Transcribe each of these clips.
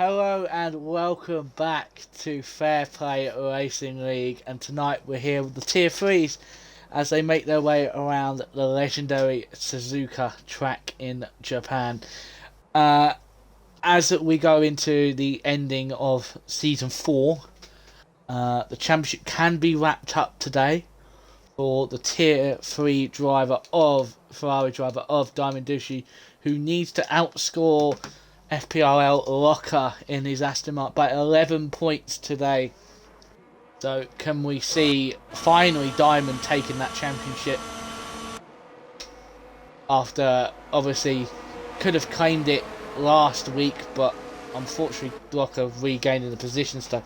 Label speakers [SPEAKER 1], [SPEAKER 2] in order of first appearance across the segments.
[SPEAKER 1] Hello and welcome back to Fair Play Racing League, and tonight we're here with the Tier 3s as they make their way around the legendary Suzuka track in Japan. As we go into the ending of Season 4, the championship can be wrapped up today for the Tier 3 driver of Ferrari driver of Diamond Dushi, who needs to outscore FPRL Locker in his Aston Martin by 11 points today. So can we see finally Diamond taking that championship after obviously could have claimed it last week, but unfortunately Locker regaining the positions to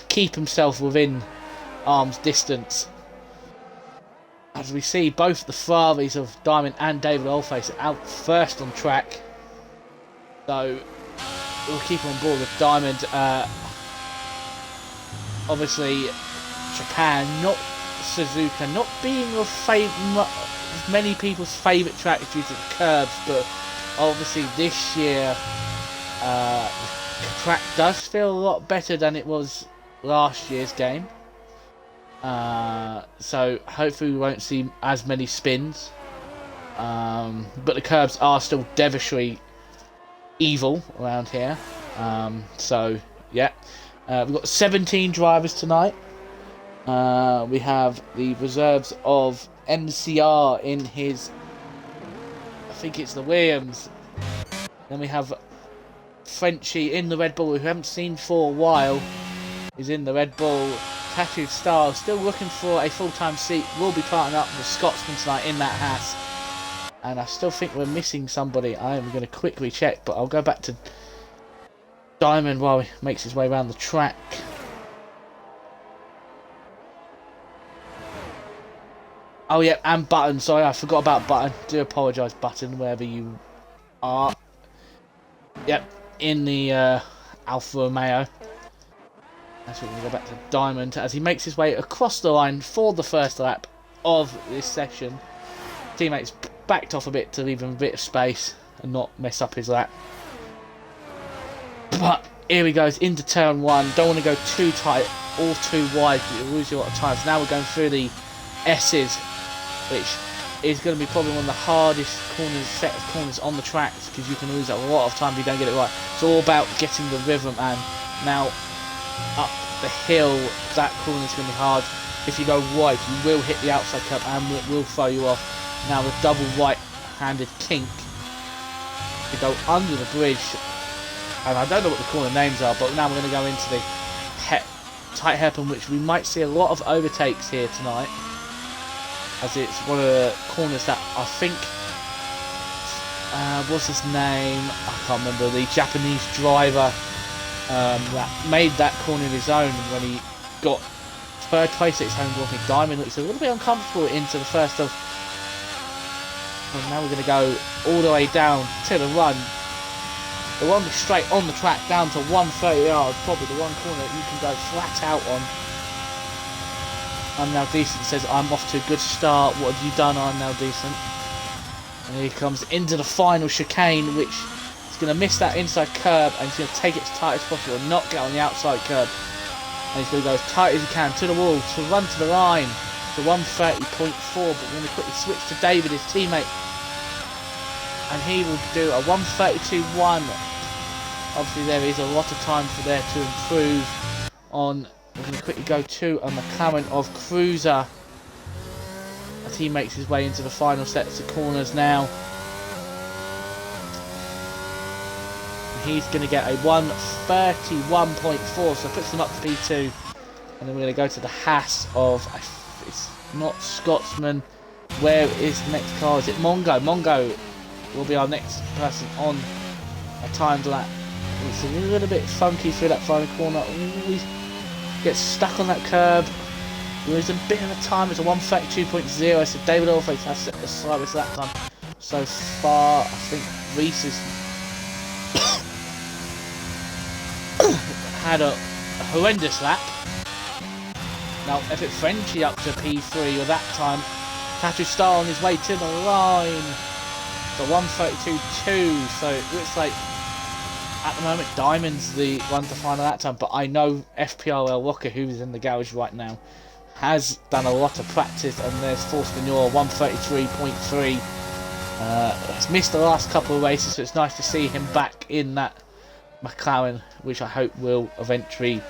[SPEAKER 1] keep himself within arm's distance. As we see both the Ferraris of Diamond and David Oldface out first on track. So we'll keep on board with Diamond. Obviously, Japan, not Suzuka, not being many people's favourite track due to the curbs, but obviously this year the track does feel a lot better than it was last year's game. So hopefully we won't see as many spins. But the curbs are still devilishly evil around here. So yeah, we've got 17 drivers tonight. We have the reserves of MCR in his, I think it's the Williams. Then we have Frenchie in the Red Bull, who we haven't seen for a while. He's in the Red Bull. Tattooed Star still looking for a full-time seat. Will be partnering up with Scotsman tonight in that Haas. And I still think we're missing somebody. I am going to quickly check, but I'll go back to Diamond while he makes his way around the track. Oh yeah, and Button. Sorry, I forgot about Button. Do apologise, Button, wherever you are. Yep, in the Alfa Romeo. That's what we're going to go back to Diamond as he makes his way across the line for the first lap of this session. Teammates backed off a bit to leave him a bit of space and not mess up his lap. But here he goes into turn one. Don't want to go too tight or too wide because you'll lose you a lot of time. So now we're going through the S's, which is going to be probably one of the hardest set of corners on the tracks because you can lose a lot of time if you don't get it right. It's all about getting the rhythm, and now up the hill, that corner is going to be hard. If you go wide, you will hit the outside curb and it will throw you off. Now the double right-handed kink to go under the bridge, and I don't know what the corner names are, but now we're going to go into the tight hairpin, which we might see a lot of overtakes here tonight, as it's one of the corners that I think what's his name? I can't remember. The Japanese driver that made that corner of his own when he got third place at his home Grand Prix. Diamond looks a little bit uncomfortable into the first of. And now we're going to go all the way down to the run. The one straight on the track down to 130 yards, probably the one corner that you can go flat out on. I'm Now Decent says, I'm off to a good start. What have you done, I'm Now Decent? And here he comes into the final chicane, which is going to miss that inside curb, and he's going to take it as tight as possible and not get on the outside curb. And he's going to go as tight as he can to the wall to run to the line to 130.4, but we're going to quickly switch to David, his teammate, and he will do a 132.1. Obviously there is a lot of time for there to improve on. We're going to quickly go to a McLaren of Cruiser as he makes his way into the final sets of corners now. And he's going to get a 131.4, so puts him up to P2. And then we're going to go to the Haas of, it's not Scotsman. Where is the next car? Is it Mongo? Mongo will be our next person on a timed lap. It's a little bit funky through that final corner. Ooh, gets stuck on that curb. There's a bit of a time. It's a 132.0. So David Oldface has set the slowest lap time so far. I think Reese has had a horrendous lap. Now Epic Frenchie up to P3 with that time. Tattoo Star on his way to the line. So 132.2. So it looks like at the moment, Diamond's the one to find that time, but I know FPRL Rocker, who's in the garage right now, has done a lot of practice, and there's Force Manure 133.3. He's missed the last couple of races, so it's nice to see him back in that McLaren, which I hope will eventually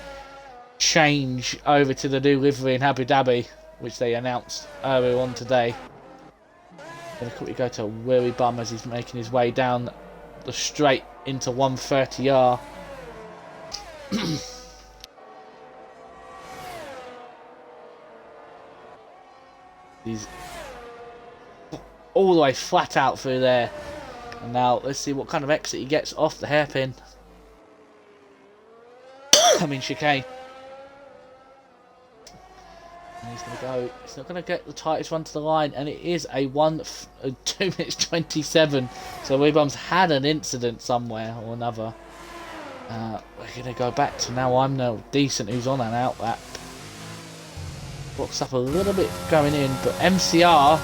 [SPEAKER 1] change over to the new livery in Abu Dhabi, which they announced earlier on today. Gonna quickly go to Willy Bum as he's making his way down the straight into 130R. He's all the way flat out through there. And now let's see what kind of exit he gets off the hairpin. I mean chicane. And he's going to go, he's not going to get the tightest run to the line, and it is a 2 minutes 27. So Weebum's had an incident somewhere or another. We're going to go back to now I'm no decent who's on an out lap. Blocks up a little bit going in, but MCR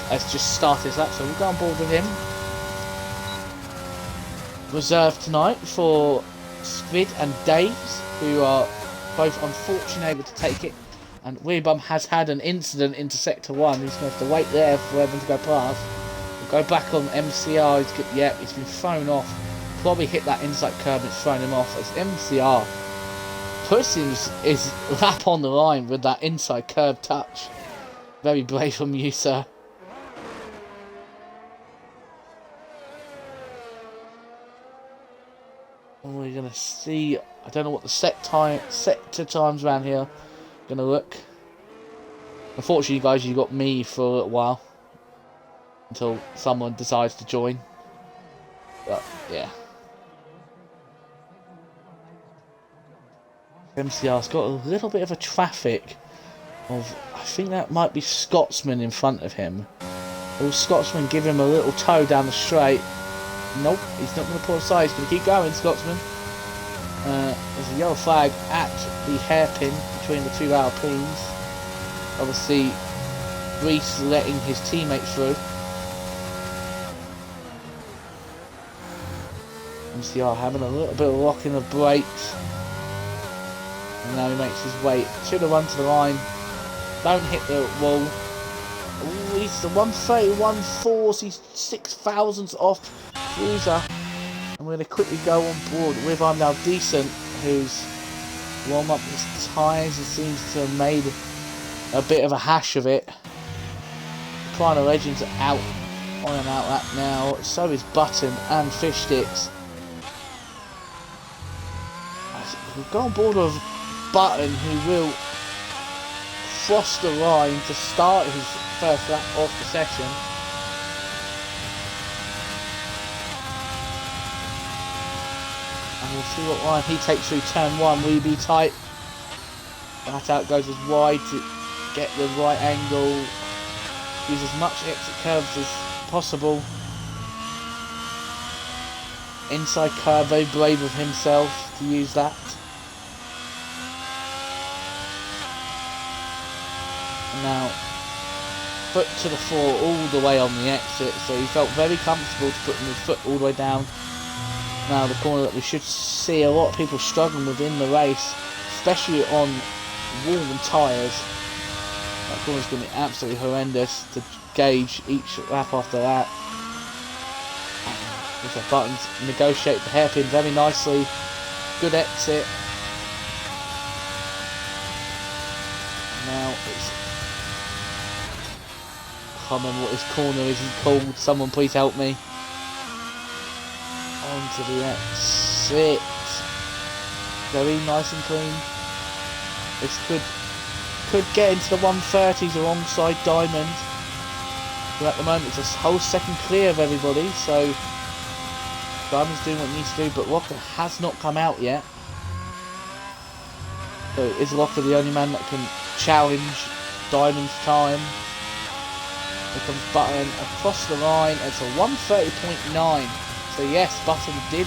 [SPEAKER 1] has just started his lap, so we'll go on board with him. Reserved tonight for Squid and Daves, who are both unfortunately able to take it. And Weebum has had an incident into Sector 1. He's going to have to wait there for everyone to go past. We'll go back on MCR. He's been thrown off. Probably hit that inside curb and it's thrown him off. As MCR puts his lap on the line with that inside curb touch. Very brave from you, sir. And we're going to see... I don't know what the sector times around here. Gonna look. Unfortunately, guys, you got me for a little while until someone decides to join. But yeah, MCR's got a little bit of a traffic of. I think that might be Scotsman in front of him. Will Scotsman give him a little tow down the straight? Nope, he's not going to pull aside. He's going to keep going, Scotsman. There's a yellow flag at the hairpin between the two Alpines. Obviously, Reese letting his teammate through. MCR having a little bit of lock in the brakes. And now he makes his way to the run to the line. Don't hit the wall. Ooh, he's the 131 force. He's 6,000ths off Cruiser. I'm going to quickly go on board with I'm Now Decent, who's warm up his tyres and seems to have made a bit of a hash of it. Prana Legends are out on an out lap now, so is Button and Fish Sticks. We'll go on board with Button, who will cross the line to start his first lap off the session. And we'll see what line he takes through turn 1. Will he be tight? That out goes as wide to get the right angle. Use as much exit curves as possible. Inside curve, very brave of himself to use that. And now, foot to the floor all the way on the exit, so he felt very comfortable to put his foot all the way down. Now the corner that we should see a lot of people struggling with in the race, especially on warm tyres. That corner's going to be absolutely horrendous to gauge each lap after that. Looks like Buttons negotiate the hairpin very nicely. Good exit. Now it's... I can't remember what this corner is called. Someone please help me. Onto the exit. Very nice and clean. This could get into the 130s alongside Diamond. But at the moment it's a whole second clear of everybody, so Diamond's doing what he needs to do, but Locker has not come out yet. So is Locker the only man that can challenge Diamond's time? Here comes Button across the line. It's a 130.9. So yes, Button did.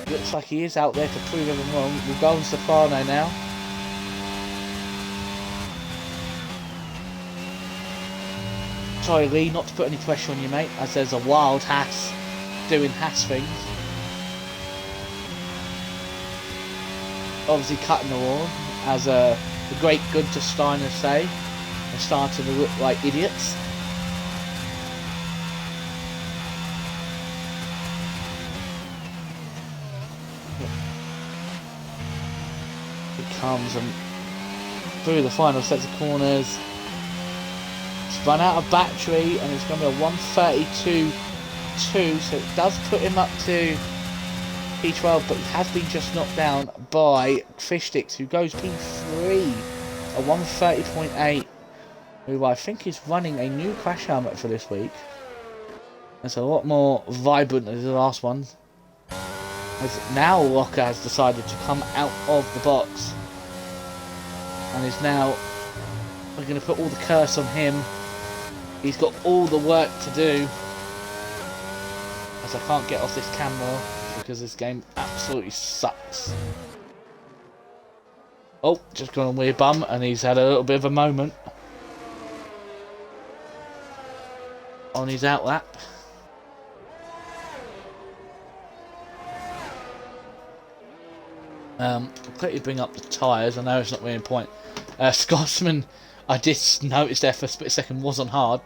[SPEAKER 1] Looks like he is out there to prove everyone wrong. We'll go on Soprano now. Sorry Lee, not to put any pressure on you mate, as there's a wild Haas doing Haas things. obviously cutting the wall, as the great Gunter Steiner say. They're starting to look like idiots. It comes and through the final sets of corners. It's run out of battery and it's going to be a 1:32.2, so it does put him up to P12, but he has been just knocked down by Fishsticks, who goes P3, a 1:30.8, who I think is running a new crash helmet for this week. It's a lot more vibrant than the last one. As now Locker has decided to come out of the box and is now, we're going to put all the curse on him. He's got all the work to do, as I can't get off this camera because this game absolutely sucks. Oh, just gone on weird bum, and he's had a little bit of a moment on his out lap. I'll quickly bring up the tyres. I know it's not really a point. Scotsman, I did notice there for a split second, was on hard.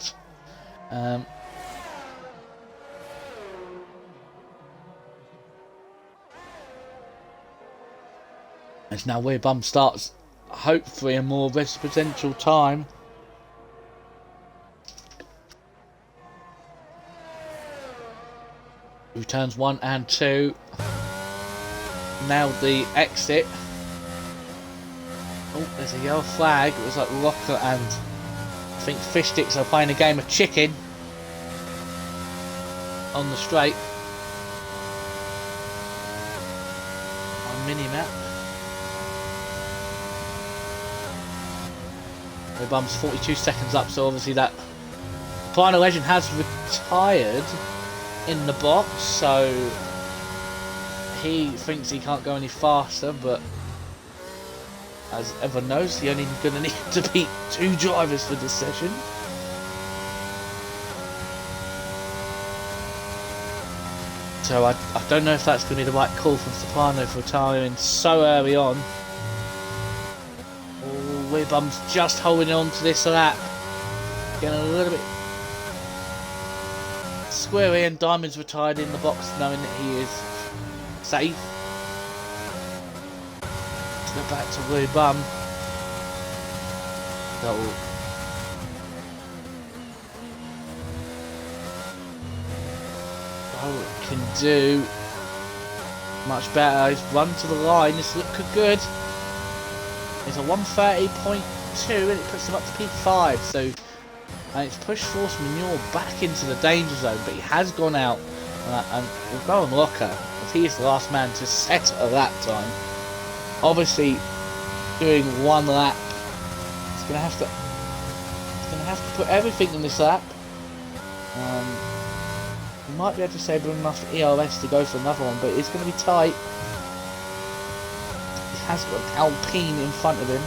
[SPEAKER 1] As now Weird Bum starts, hopefully a more residential time. Returns 1 and 2. Nailed the exit. Oh, there's a yellow flag. It was like Locker and I think Fishsticks are playing a game of chicken on the straight. On mini-map. The bum's 42 seconds up, so obviously that final legend has retired in the box, so he thinks he can't go any faster, but as everyone knows, he only going to need to beat 2 drivers for this session. So I don't know if that's going to be the right call from Soprano for retiring so early on. Oh, Weird Bum's just holding on to this lap. Getting a little bit squirry, and Diamond's retired in the box knowing that he is safe. Let's go back to Weird Bum. Can do much better. He's run to the line. This looked good. It's a 1:30.2 and it puts him up to P5. So, and it's pushed Force Manure back into the danger zone, but he has gone out. And we'll go on Locker, as he is the last man to set a lap time. Obviously, doing 1 lap, he's gonna have to put everything in this lap. He might be able to save enough ERS to go for another one, but it's going to be tight. He has got an Alpine in front of him.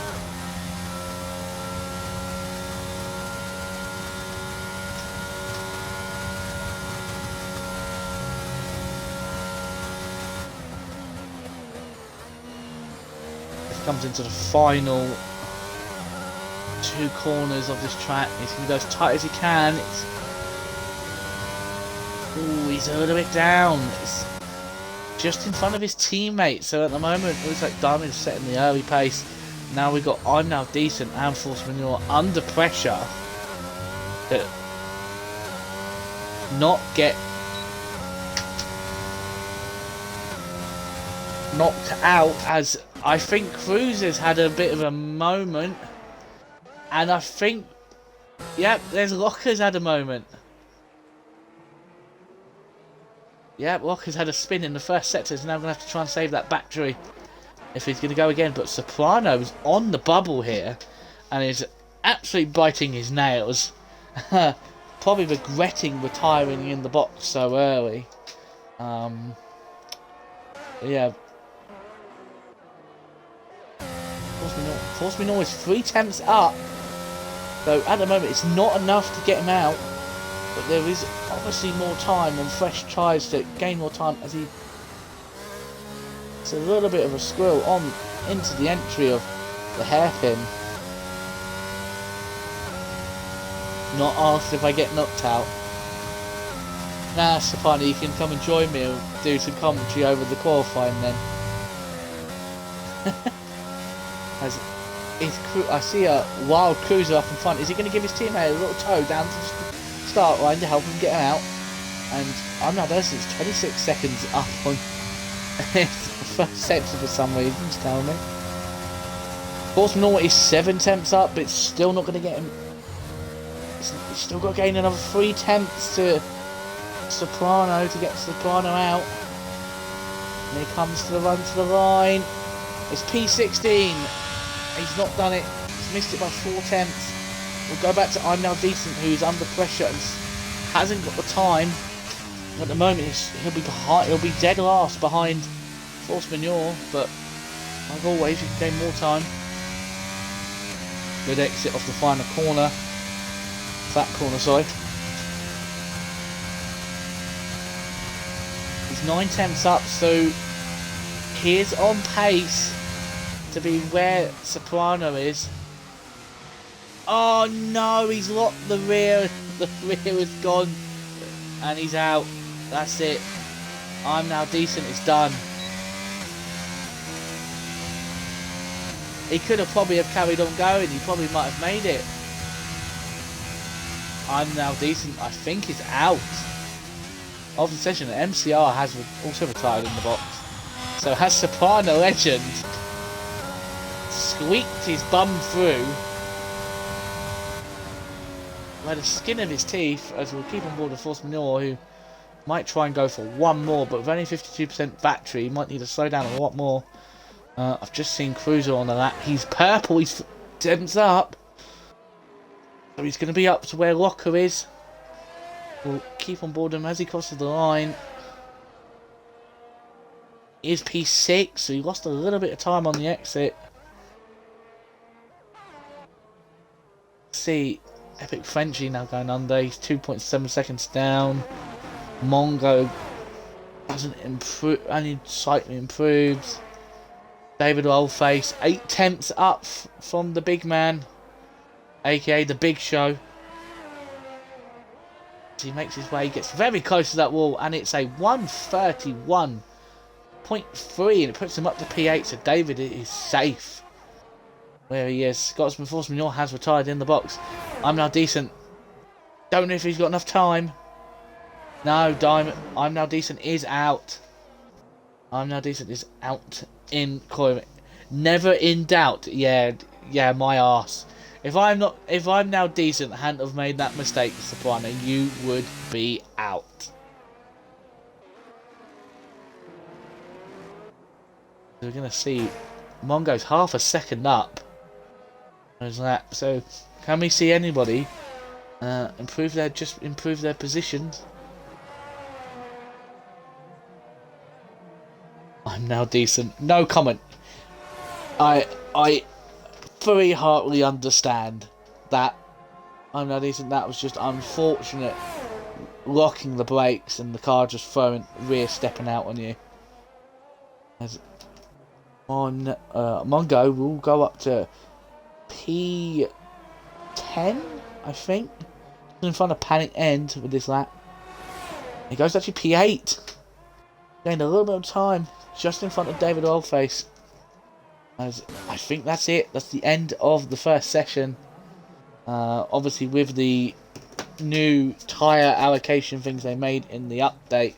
[SPEAKER 1] This comes into the final 2 corners of this track. He's going to go as tight as he can. Ooh, he's a little bit down. It's just in front of his teammate. So at the moment, it looks like Diamond's setting the early pace. Now we've got I'm Now Decent and Force Manure under pressure to not get knocked out, as I think Cruiser's had a bit of a moment. And I think, yep, there's Locker's had a moment. Yeah, Locker's had a spin in the first sector. He's now going to have to try and save that battery if he's going to go again. But Soprano's on the bubble here and is absolutely biting his nails. Probably regretting retiring in the box so early. Yeah. Force Manure is 3 tenths up. So at the moment it's not enough to get him out. But there is obviously more time on fresh tyres to gain more time, as he... It's a little bit of a squirrel on into the entry of the hairpin. Not asked if I get knocked out. Nah, Sapani, you can come and join me and do some commentary over the qualifying then. I see a wild cruiser up in front. Is he going to give his teammate a little tow down to the start line to help him get him out? And I'm not noticing it's 26 seconds up on his first section for some reason, it's telling me. Horseman is 7 tenths up, but it's still not going to get him. He's still got to gain another 3 tenths to Soprano to get Soprano out. And he comes to the run to the line. It's P16. He's not done it. He's missed it by 4 tenths. We'll go back to I'm Now Decent, who's under pressure and hasn't got the time. At the moment, he'll be behind. He'll be dead last behind Force Manure, but like always, you can gain more time. Good exit off the final corner. Flat corner, sorry. He's 9 tenths up, so he is on pace to be where Soprano is. Oh no, he's locked the rear. The rear is gone, and he's out. That's it. I'm Now Decent. It's done. He could have probably have carried on going. He probably might have made it. I'm Now Decent, I think, is out of the session. MCR has also retired in the box. So has Soprano Legend squeaked his bum through by the skin of his teeth, as we'll keep on board the Force Manure, who might try and go for one more, but with only 52% battery, he might need to slow down a lot more. I've just seen Cruiser on the lap. He's purple, he's 10s up. So he's going to be up to where Locker is. We'll keep on board him as he crosses the line. He is P6, so he lost a little bit of time on the exit. See, Epic Frenchie now going under. He's 2.7 seconds down. Mongo doesn't improve, only slightly improves. David Oldface 8 tenths up from the big man, aka the Big Show. As he makes his way, he gets very close to that wall, and it's a 131.3, and it puts him up to P8. So David is safe where he is. Scotsman Force Manure has retired in the box. I'm Now Decent. Don't know if he's got enough time. No, I'm Now Decent is out. I'm Now Decent is out in Coy. Never in doubt. Yeah, my arse. If I'm Now Decent hadn't have made that mistake, Soprano, you would be out. We're gonna see Mongo's half a second up. There's that. So can we see anybody improve their positions? I'm Now Decent. No comment. I fully heartily understand that. I'm Now Decent. That was just unfortunate, locking the brakes and the car just rear stepping out on you. As on Mongo will go up to P10, I think, in front of Panic End with this lap. He goes to actually P8. Gained a little bit of time just in front of David Oldface. As I think that's it. That's the end of the first session. Obviously, with the new tyre allocation things they made in the update,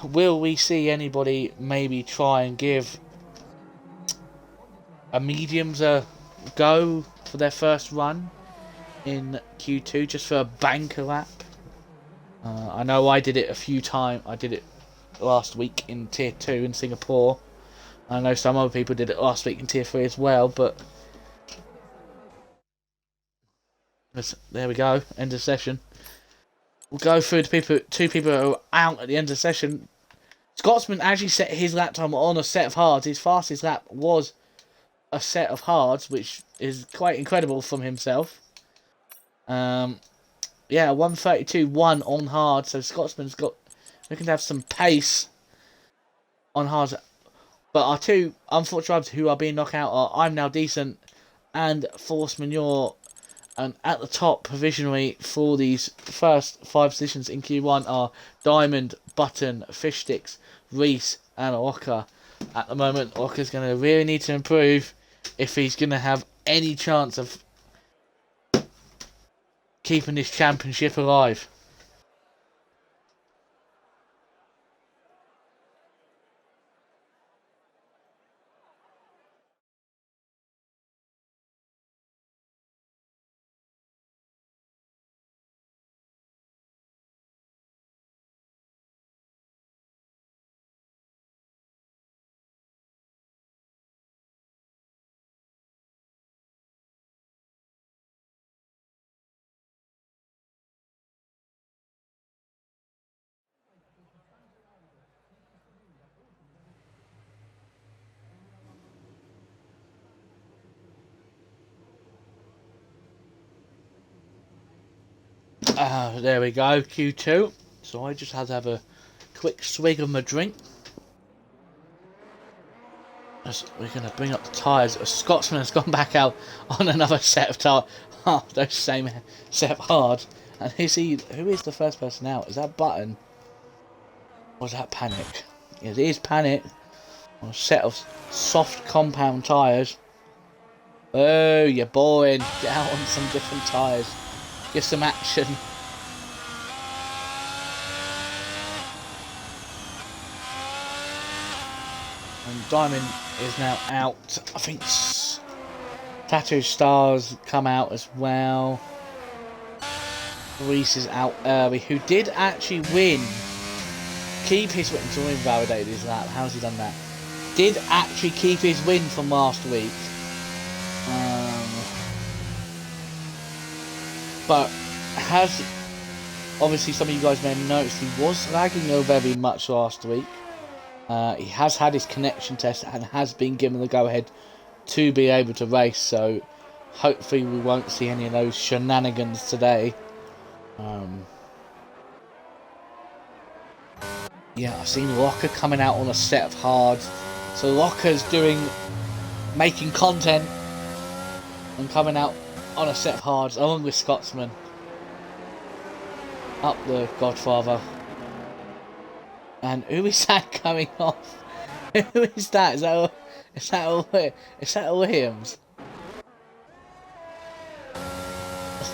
[SPEAKER 1] will we see anybody maybe try and give a mediums a go for their first run in Q2 just for a banker lap? I know I did it a few times. I did it last week in Tier 2 in Singapore. I know some other people did it last week in Tier 3 as well, but there we go, end of session. We'll go through the two people who are out at the end of the session. Scotsman actually set his lap time on a set of hards. His fastest lap was a set of hards, which is quite incredible from himself. Yeah, 132.1 on hard, so Scotsman's looking to have some pace on hard. But our two unfortunate drivers who are being knocked out are I'm Now Decent and Force Manure. And at the top, provisionally, for these first 5 positions in Q1 are Diamond, Button, Fish Sticks, Reese, and Orca. At the moment, Orca's going to really need to improve if he's going to have any chance of keeping this championship alive. There we go, Q2. So I just had to have a quick swig of my drink. As we're going to bring up the tyres. A Scotsman has gone back out on another set of tyres. Oh, those same set of hard. And who is the first person out? Is that Button? Or is that Panic? It is Panic. On a set of soft compound tyres. Oh, you're boring. Get out on some different tyres. Get some action. And Diamond is now out. I think Tattoo Stars come out as well. Reese is out early, who did actually win. Keep his win. So invalidated his lap. How's he done that? Did actually keep his win from last week. But has, obviously some of you guys may have noticed, he was lagging over very much last week. He has had his connection test and has been given the go-ahead to be able to race, so hopefully we won't see any of those shenanigans today. Yeah, I've seen Locker coming out on a set of hards, so Locker's making content and coming out on a set of hards along with Scotsman. Up the Godfather. And who is that coming off? Who is that? Is that Williams?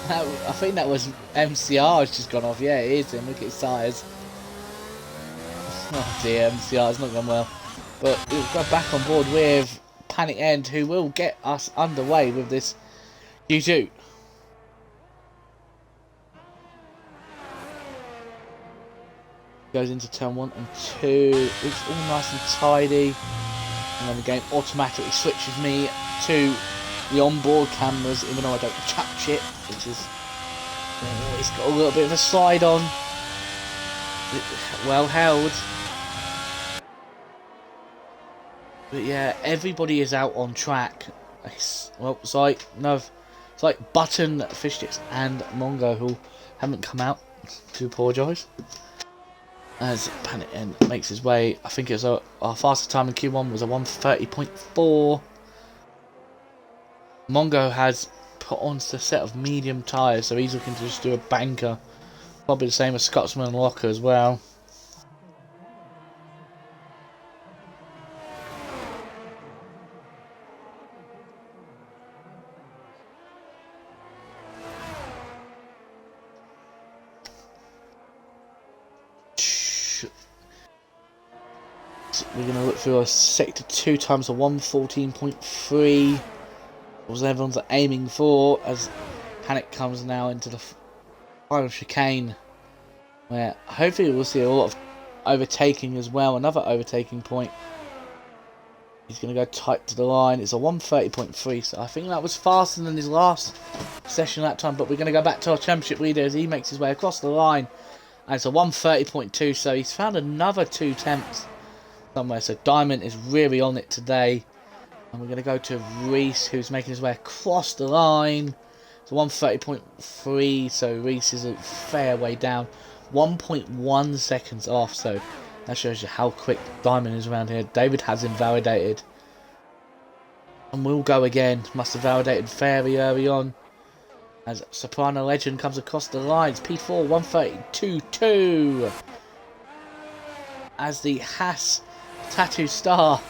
[SPEAKER 1] I think that was MCR has just gone off. Yeah, it is him. Look at his tyres. Oh dear, MCR's not gone well. But we'll go back on board with Panic End, who will get us underway with this Q2. Goes into turn 1 and 2. It's all nice and tidy. And then the game automatically switches me to the onboard cameras, even though I don't touch it, which is... it's got a little bit of a slide on. Well held. But yeah, everybody is out on track. It's like Button, Fish Sticks and Mongo who haven't come out. To apologise. As Panic End makes his way, I think it was our fastest time in Q1 was a 1:30.4. Mongo has put on a set of medium tyres, so he's looking to just do a banker. Probably the same as Scotsman and Locker as well. We're going to look through our sector 2 times a 1:14.3. Was everyone's aiming for, as Panic comes now into the final chicane, where hopefully we'll see a lot of overtaking as well. Another overtaking point. He's going to go tight to the line. It's a 1:30.3, so I think that was faster than his last session that time. But we're going to go back to our championship leader as he makes his way across the line. And it's a 1:30.2, so he's found another 2 temps somewhere. So Diamond is really on it today. And we're going to go to Reese, who's making his way across the line. It's a 1:30.3, so Reese is a fair way down. 1.1 seconds off, so That shows you how quick Diamond is around here. David has invalidated. And will go again. Must have validated very early on. As Soprano Legend comes across the lines. P4 132.2. As the Haas Tattoo Star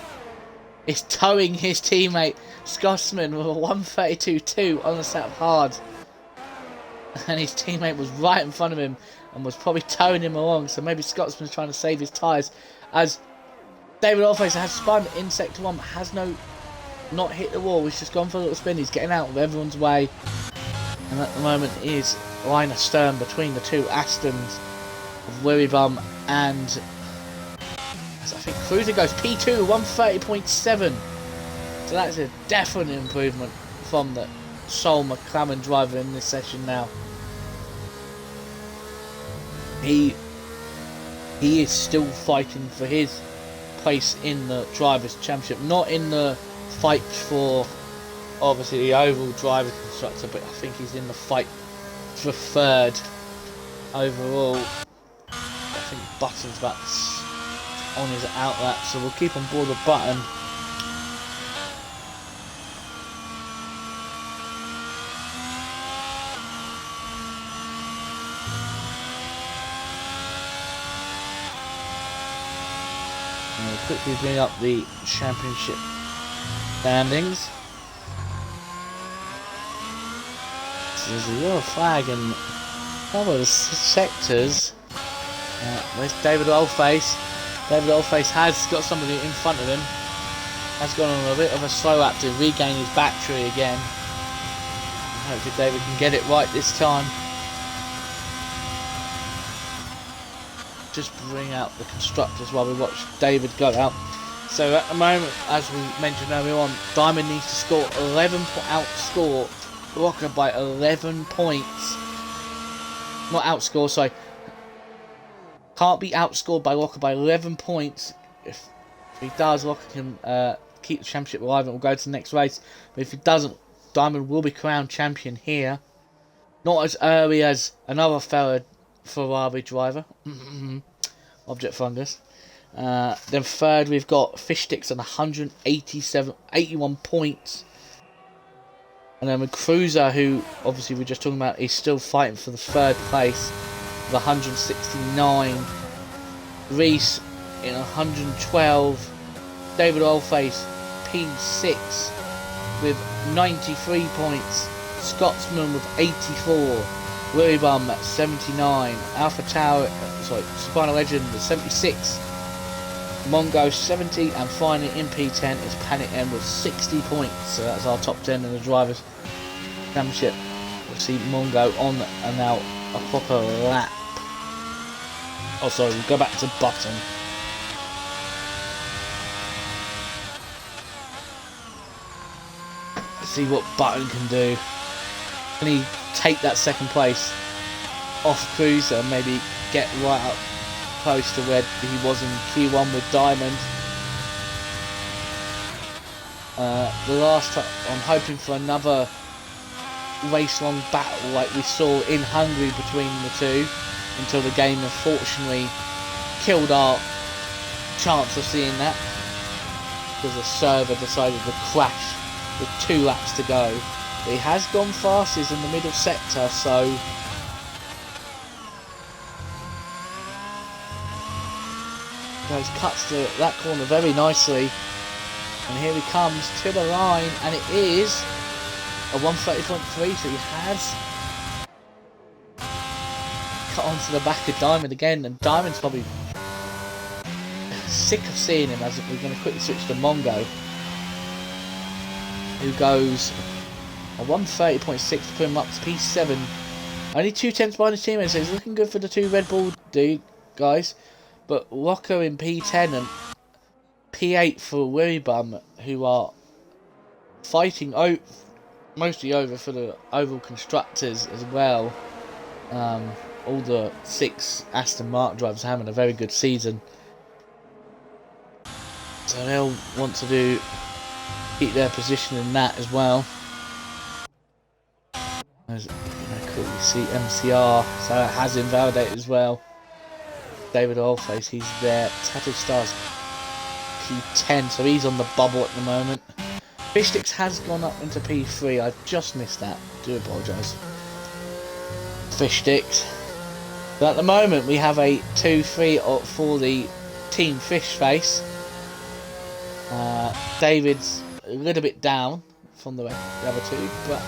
[SPEAKER 1] is towing his teammate Scotsman with a 132.2 on the set of hard. And his teammate was right in front of him and was probably towing him along. So maybe Scotsman's trying to save his tyres. As David Allface has spun in Sector 1, but has not hit the wall. He's just gone for a little spin. He's getting out of everyone's way. And at the moment is line astern between the two Astons of Wiribum and I think Cruiser goes P2 130.7. So that's a definite improvement from the sole McLaren driver in this session now. He is still fighting for his place in the Drivers' Championship, not in the fight for obviously the overall driver constructor, but I think he's in the fight for third overall. I think Button's about on his outlap, so we'll keep on board with Button. And we'll quickly bring up the championship standings. So there's a yellow flag in a couple of the sectors. Where's David Oldface? David Oldface has got somebody in front of him. Has gone on a bit of a slow lap to regain his battery again. Hopefully David can get it right this time. Just bring out the constructors while we watch David go out. So at the moment, as we mentioned earlier on, Diamond needs to score 11 to outscore Rocker by 11 points. Not outscore, sorry. Can't be outscored by Rocker by 11 points. If he does, Rocker can keep the championship alive and will go to the next race. But if he doesn't, Diamond will be crowned champion here. Not as early as another fellow Ferrari driver. Object Fungus. Then third we've got Fish Sticks on 81 points. And then with Cruiser, who obviously we're just talking about, is still fighting for the third place with 169. Reese in 112. David Oldface P6 with 93 points. Scotsman with 84. Willy Bum at 79, Alpha Tower, Soprano Legend at 76, Mongo 70, and finally in P10 is Panic M with 60 points. So that's our top 10 in the Drivers' Championship. We'll see Mongo on and now a proper lap. Oh, sorry, we'll go back to Button. Let's see what Button can do. Can he take that second place off Cruiser and maybe get right up close to where he was in Q1 with Diamond? The last time, I'm hoping for another race-long battle like we saw in Hungary between the two, until the game unfortunately killed our chance of seeing that because the server decided to crash with 2 laps to go. He has gone fastest in the middle sector, so goes cuts to that corner very nicely, and here he comes to the line, and it is a 130.3. So he has cut onto the back of Diamond again, and Diamond's probably sick of seeing him. As we're going to quickly switch to Mongo, who goes a 130.6 to put him up to P7. Only 2/10 behind his teammates, so he's looking good for the 2 Red Bull guys. But Rocco in P10 and P8 for Wiribum, who are fighting mostly over for the overall constructors as well. All the 6 Aston Martin drivers are having a very good season, so they'll want to keep their position in that as well. As you know, quickly see MCR, so it has invalidated as well. David Oldface. He's there. Tattoo Stars P10, so he's on the bubble at the moment. Fish Sticks has gone up into P3. I've just missed that. Do apologise. Fish Sticks. But at the moment we have a 2-3 for the Team Fish Face. David's a little bit down from the other two, but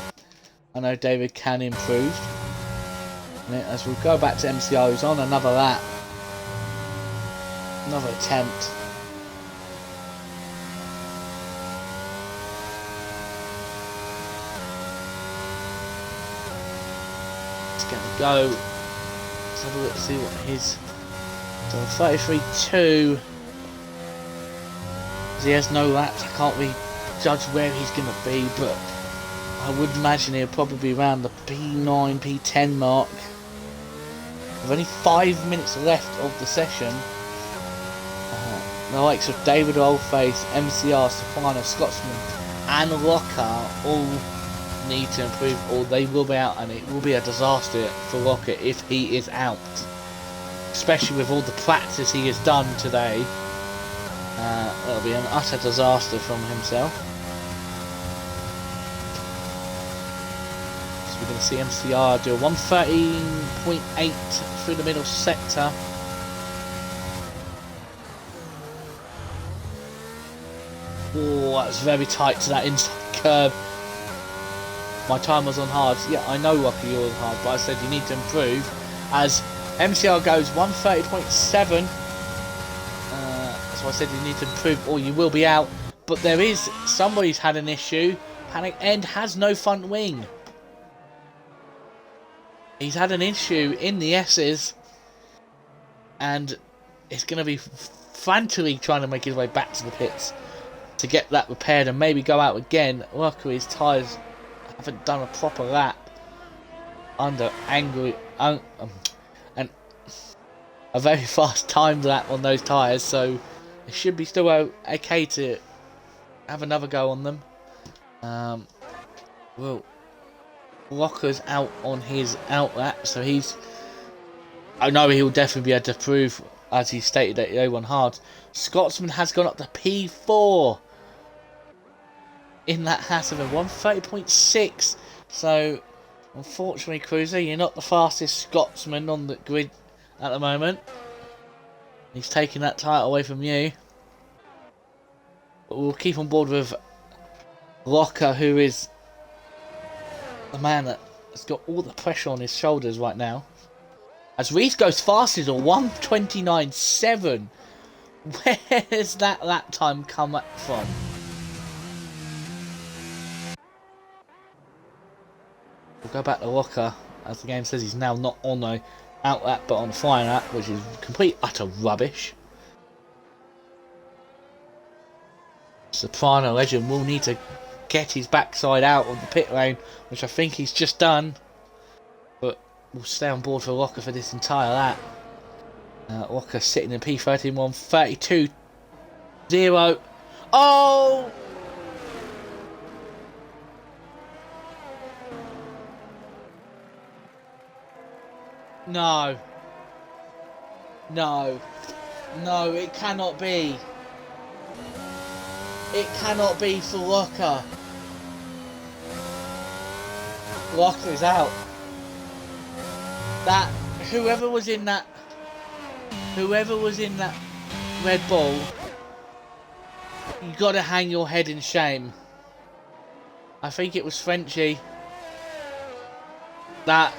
[SPEAKER 1] I know David can improve. As we'll go back to MCR, who's on another lap. Another attempt. It's going to go. Let's have a look to see what his. So 33.2. He has no laps. I can't really judge where he's going to be, but I would imagine he'll probably be around the P9, P10 mark. With only 5 minutes left of the session, the likes of David Oldface, MCR, Soprano, Scotsman and Locker all need to improve, or they will be out, and it will be a disaster for Locker if he is out. Especially with all the practice he has done today. It'll be an utter disaster from himself. So we're going to see MCR do a 113.8 through the middle sector. Oh, that's very tight to that inside curb. My time was on hard. Yeah, I know, Rocky, you're on hard, but I said you need to improve. As MCR goes 130.7. So I said you need to improve or you will be out. But there is, somebody's had an issue. Panic End has no front wing. He's had an issue in the S's. And it's going to be frantically trying to make his way back to the pits to get that repaired and maybe go out again. Luckily his tyres haven't done a proper lap under angry and a very fast timed lap on those tyres, so it should be still okay to have another go on them. Well, Locker's out on his out lap, so I know he'll definitely be able to prove, as he stated, that he won hard. Scotsman has gone up to P4 in that Hasselman, 130.6. So, unfortunately, Cruiser, you're not the fastest Scotsman on the grid at the moment. He's taking that title away from you. But we'll keep on board with Locker, who is the man that has got all the pressure on his shoulders right now. As Reese goes fastest on 129.7. Where's that lap time come up from? We'll go back to Locker, as the game says he's now not on the out lap but on flying lap, which is complete utter rubbish. Soprano Legend will need to get his backside out of the pit lane, which I think he's just done. But we'll stay on board for Locker for this entire lap. Locker sitting in P13, 132.0. Oh! No. No. No, it cannot be. It cannot be for Locker. Locker is out. That whoever was in that Red Bull, you gotta hang your head in shame. I think it was Frenchy. That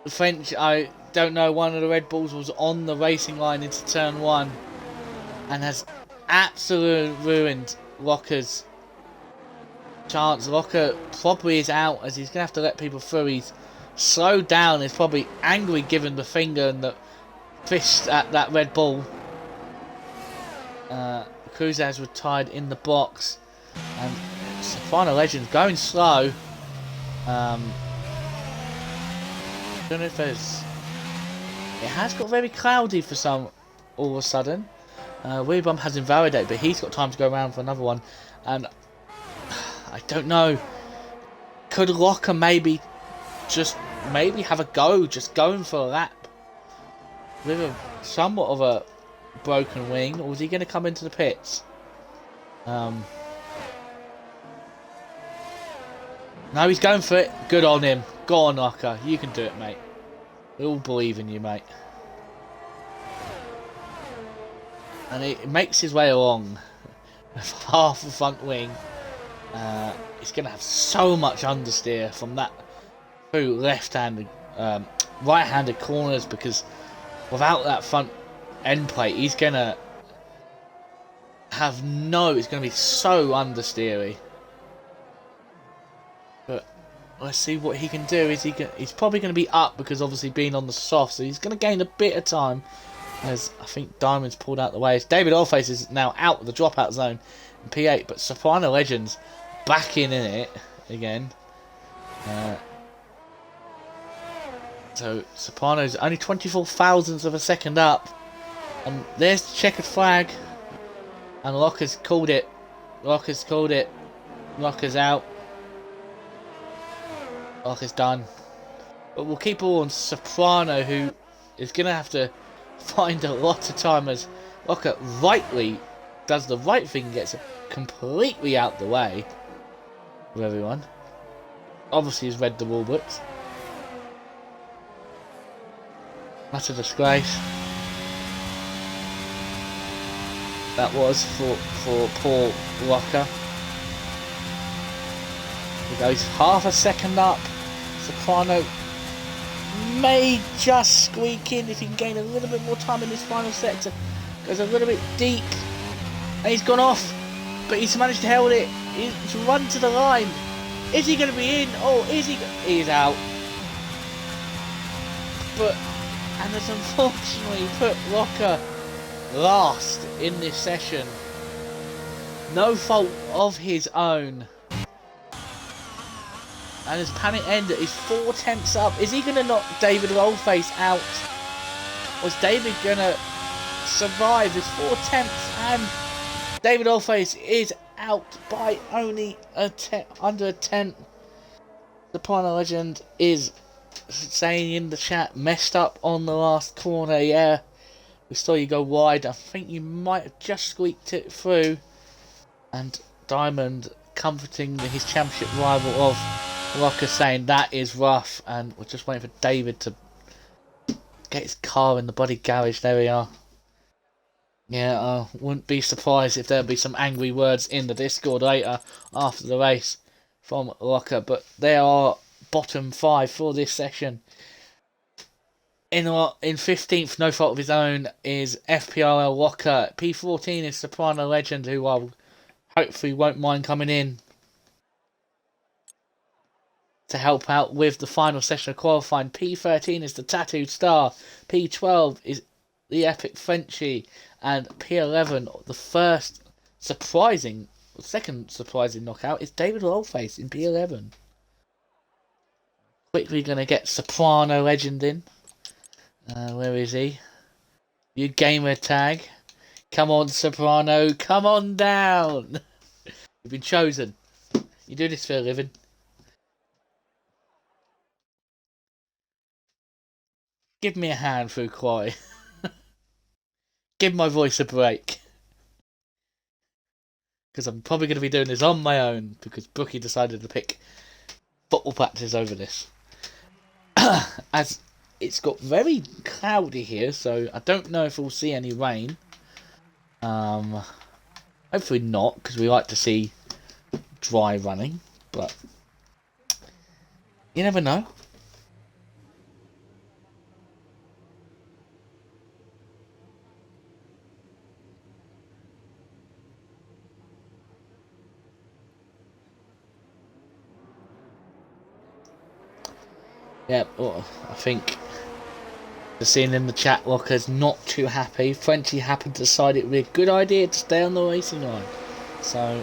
[SPEAKER 1] French, I don't know, one of the Red Bulls was on the racing line into turn 1 and has absolutely ruined Locker's chance. Locker probably is out, as he's going to have to let people through. He's slowed down, he's probably angry given the finger and the fist at that Red Bull. Cruz has retired in the box, and Soprano Legend going slow. I don't know if there's... It has got very cloudy for some all of a sudden. Weebum has invalidated, but he's got time to go around for another one. And I don't know. Could Locker maybe have a go, just going for a lap? with a somewhat of a broken wing, or is he going to come into the pits? No, he's going for it. Good on him. Go on, Locker. You can do it, mate. We all believe in you, mate. And he makes his way along with half a front wing. He's going to have so much understeer from that through left-handed, right-handed corners, because without that front end plate, he's going to have it's going to be so understeery. But let's see what he can do. He's probably going to be up, because obviously being on the soft, so he's going to gain a bit of time. As I think Diamond's pulled out the way. David Allface is now out of the dropout zone in P8, but Soprano Legends back in it again. So Soprano's only 24 thousandths of a second up. And there's the checkered flag. And Locker's called it. Locker's called it. Locker's out. Locker's done. But we'll keep all on Soprano, who is going to have to find a lot of time, as Locker rightly does the right thing and gets it completely out the way of everyone. Obviously he's read the rule books. That's a disgrace. That was for poor Locker. He goes half a second up. Soprano may just squeak in if he can gain a little bit more time in this final sector. Goes a little bit deep. And he's gone off. But he's managed to hold it. He's run to the line. Is he going to be in? Oh, is he? He's out. And has unfortunately put Locker last in this session. No fault of his own. And his panic ender is 4 tenths up. Is he going to knock David Rollface out? Or is David going to survive his 4 tenths? And David Rollface is out by only under a tenth. The Soprano Legend is saying in the chat, messed up on the last corner. Yeah, we saw you go wide. I think you might have just squeaked it through. And Diamond comforting his championship rival of Locker, saying that is rough, and we're just waiting for David to get his car in the body garage. There we are. Yeah, I wouldn't be surprised if there'll be some angry words in the Discord later after the race from Locker, but they are bottom 5 for this session. In 15th, no fault of his own, is FPRL Locker. P14 is Soprano Legend, who I hopefully won't mind coming in to help out with the final session of qualifying. P13 is the Tattooed Star. P12 is the Epic Frenchie. And P11, the second surprising knockout, is David Rollface in P11. Quickly going to get Soprano Legend in. Where is he? You gamer tag. Come on, Soprano. Come on down. You've been chosen. You do this for a living. Give me a hand through Quarry. Give my voice a break. Because I'm probably going to be doing this on my own, because Brookie decided to pick football practice over this. As it's got very cloudy here, so I don't know if we'll see any rain. Hopefully not, because we like to see dry running, but you never know. Yeah, well, I think the scene in the chat, Locker's not too happy. Frenchie happened to decide it would be a good idea to stay on the racing line. So,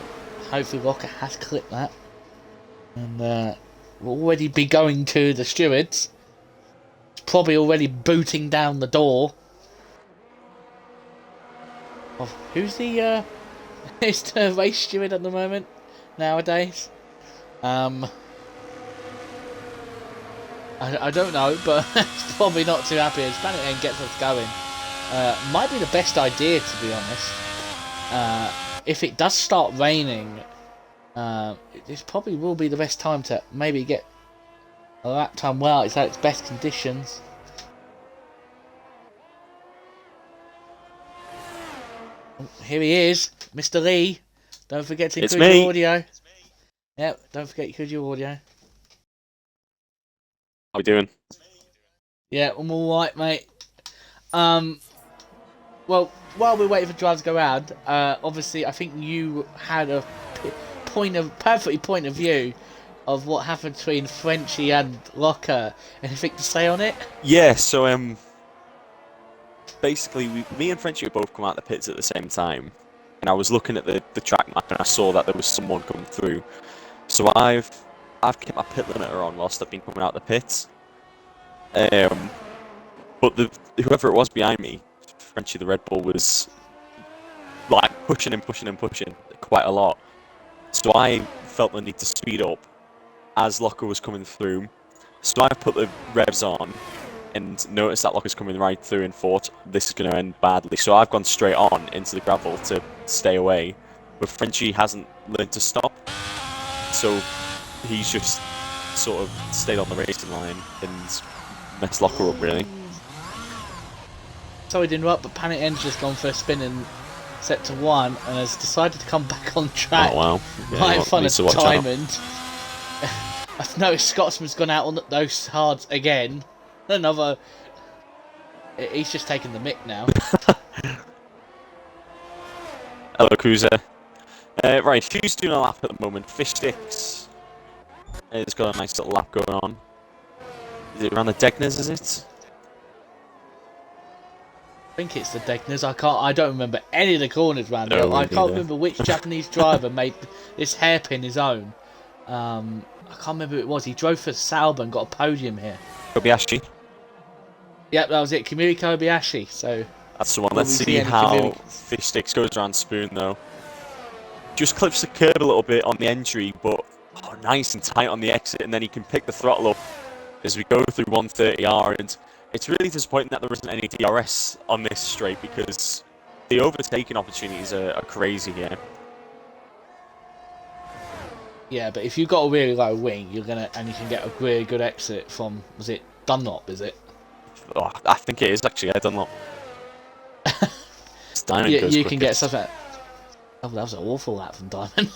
[SPEAKER 1] hopefully Locker has clipped that. And we'll already be going to the stewards. Probably already booting down the door. Of who's the who's the race steward at the moment nowadays? I don't know, but it's probably not too happy as Planet N gets us going. Might be the best idea, to be honest. If it does start raining, this probably will be the best time to maybe get a lap time well. It's at its best conditions. Oh, here he is, Mr. Lee. Don't forget to include your audio. Yep, don't forget to include your audio.
[SPEAKER 2] How we doing?
[SPEAKER 1] Yeah, I'm alright, mate. Well, while we're waiting for drivers to go around, obviously I think you had a perfectly point of view of what happened between Frenchie and Locker. Anything to say on it?
[SPEAKER 2] Yeah, so basically me and Frenchie both come out the pits at the same time, and I was looking at the track map and I saw that there was someone coming through. So I've kept my pit limiter on whilst I've been coming out the pits. But whoever it was behind me, Frenchie the Red Bull, was like pushing quite a lot. So I felt the need to speed up as Locker was coming through. So I put the revs on and noticed that Locker's coming right through and thought this is going to end badly. So I've gone straight on into the gravel to stay away. But Frenchie hasn't learned to stop. So he's just sort of stayed on the racing line and messed Locker up, really.
[SPEAKER 1] Sorry to interrupt, but Planet N's just gone for a spin in sector 1 and has decided to come back on track.
[SPEAKER 2] Oh, wow. Yeah,
[SPEAKER 1] right in front of Diamond. I've noticed Scotsman's gone out on those hards again. Another. He's just taking the mick now.
[SPEAKER 2] Hello, Cruiser. Right, who's doing a lap at the moment? Fish Sticks. It's got a nice little lap going on. Is it around the Degners, is it?
[SPEAKER 1] I think it's the Degners. I don't remember any of the corners around
[SPEAKER 2] here.
[SPEAKER 1] I can't remember which Japanese driver made this hairpin his own. I can't remember who it was. He drove for Sauber and got a podium here.
[SPEAKER 2] Kobayashi.
[SPEAKER 1] Yep, that was it. Kamui Kobayashi. So
[SPEAKER 2] that's the one. Let's see how Fish Sticks goes around Spoon, though. Just clips the curb a little bit on the entry, but nice and tight on the exit, and then he can pick the throttle up as we go through 130R. And it's really disappointing that there isn't any DRS on this straight, because the overtaking opportunities are crazy here.
[SPEAKER 1] Yeah, but if you've got a really low wing, and you can get a really good exit from, was it Dunlop, is it?
[SPEAKER 2] Oh, I think it is actually, yeah, Dunlop.
[SPEAKER 1] You can get something. Oh, that was an awful lap from Diamond.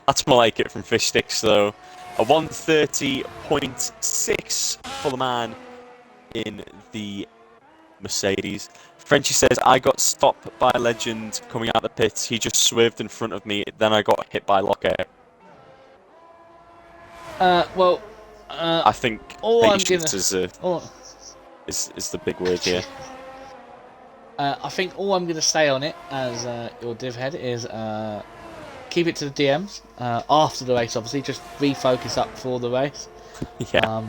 [SPEAKER 2] That's more like it from Fish Sticks, though. A 130.6 for the man in the Mercedes. Frenchie says, I got stopped by a legend coming out the pits. He just swerved in front of me, then I got hit by Locker.
[SPEAKER 1] I
[SPEAKER 2] think patience is the big word here.
[SPEAKER 1] I think all I'm going to say on it, as your div head, is keep it to the DMs after the race. Obviously, just refocus up for the race.
[SPEAKER 2] Yeah.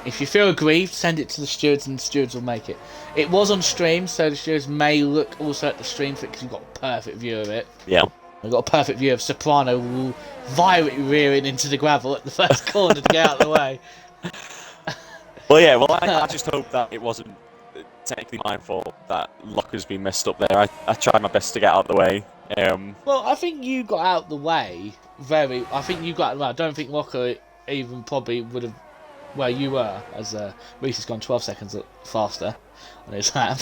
[SPEAKER 1] If you feel aggrieved, send it to the stewards, and the stewards will make it. It was on stream, so the stewards may look also at the stream for it because you've got a perfect view of it.
[SPEAKER 2] Yeah.
[SPEAKER 1] We've got a perfect view of Soprano violently rearing into the gravel at the first corner to get out of the way.
[SPEAKER 2] Well, yeah. Well, I just hope that it wasn't technically my fault that Locker's been messed up there. I tried my best to get out of the way.
[SPEAKER 1] Well, I think you got out of the way I think you got out of the way. I don't think Locker even probably would have where you were, as Reese has gone 12 seconds faster on his lap.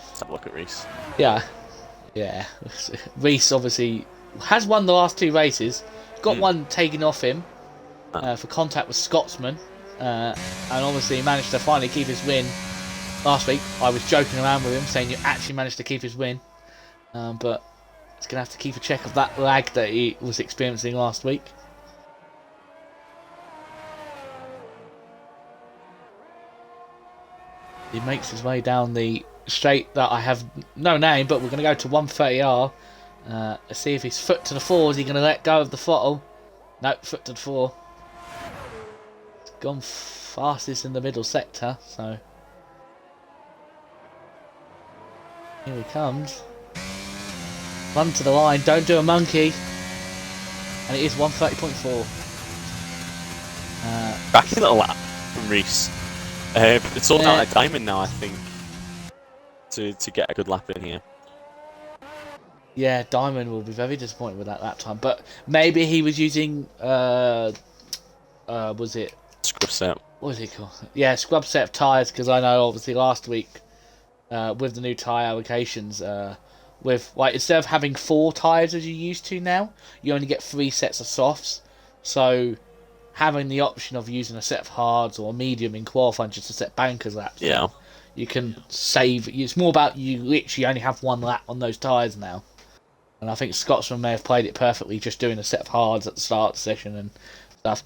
[SPEAKER 2] Let's have a look at Reese.
[SPEAKER 1] Yeah. Reese obviously has won the last 2 races. Got one taken off him for contact with Scotsman. And obviously he managed to finally keep his win last week. I was joking around with him, saying you actually managed to keep his win. But he's going to have to keep a check of that lag that he was experiencing last week. He makes his way down the straight that I have no name, but we're going to go to 130R. Let's see if he's foot to the floor. Is he going to let go of the throttle? No, foot to the floor. It's gone fastest in the middle sector, so here he comes. Run to the line, don't do a monkey. And it is 130.4.
[SPEAKER 2] Back a little lap. from Reese. It's all down to Diamond now, I think, to get a good lap in here.
[SPEAKER 1] Yeah, Diamond will be very disappointed with that time. But maybe he was using was it
[SPEAKER 2] Scrub set.
[SPEAKER 1] what was it called? Yeah, scrub set of tyres, because I know obviously last week with the new tyre allocations, with like instead of having 4 tyres as you used to now, you only get 3 sets of softs. So having the option of using a set of hards or a medium in qualifying just to set bankers laps,
[SPEAKER 2] Yeah.
[SPEAKER 1] you can save. It's more about you literally only have 1 lap on those tyres now. And I think Scotsman may have played it perfectly, just doing a set of hards at the start of the session and stuff.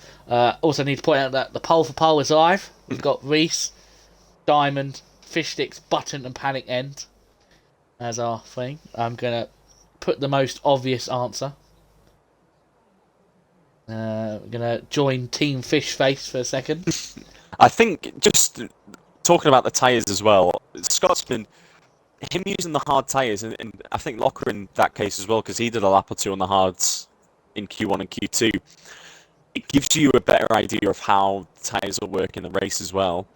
[SPEAKER 1] Also need to point out that the pole for pole is live. We've got Reese, Diamond, Fish Sticks, Button and Panic End as our thing. I'm going to put the most obvious answer. We're going to join Team Fish Face for a second.
[SPEAKER 2] I think, just talking about the tyres as well, Scotsman, him using the hard tyres, and I think Locker in that case as well, because he did a lap or 2 on the hards in Q1 and Q2, it gives you a better idea of how tyres will work in the race as well.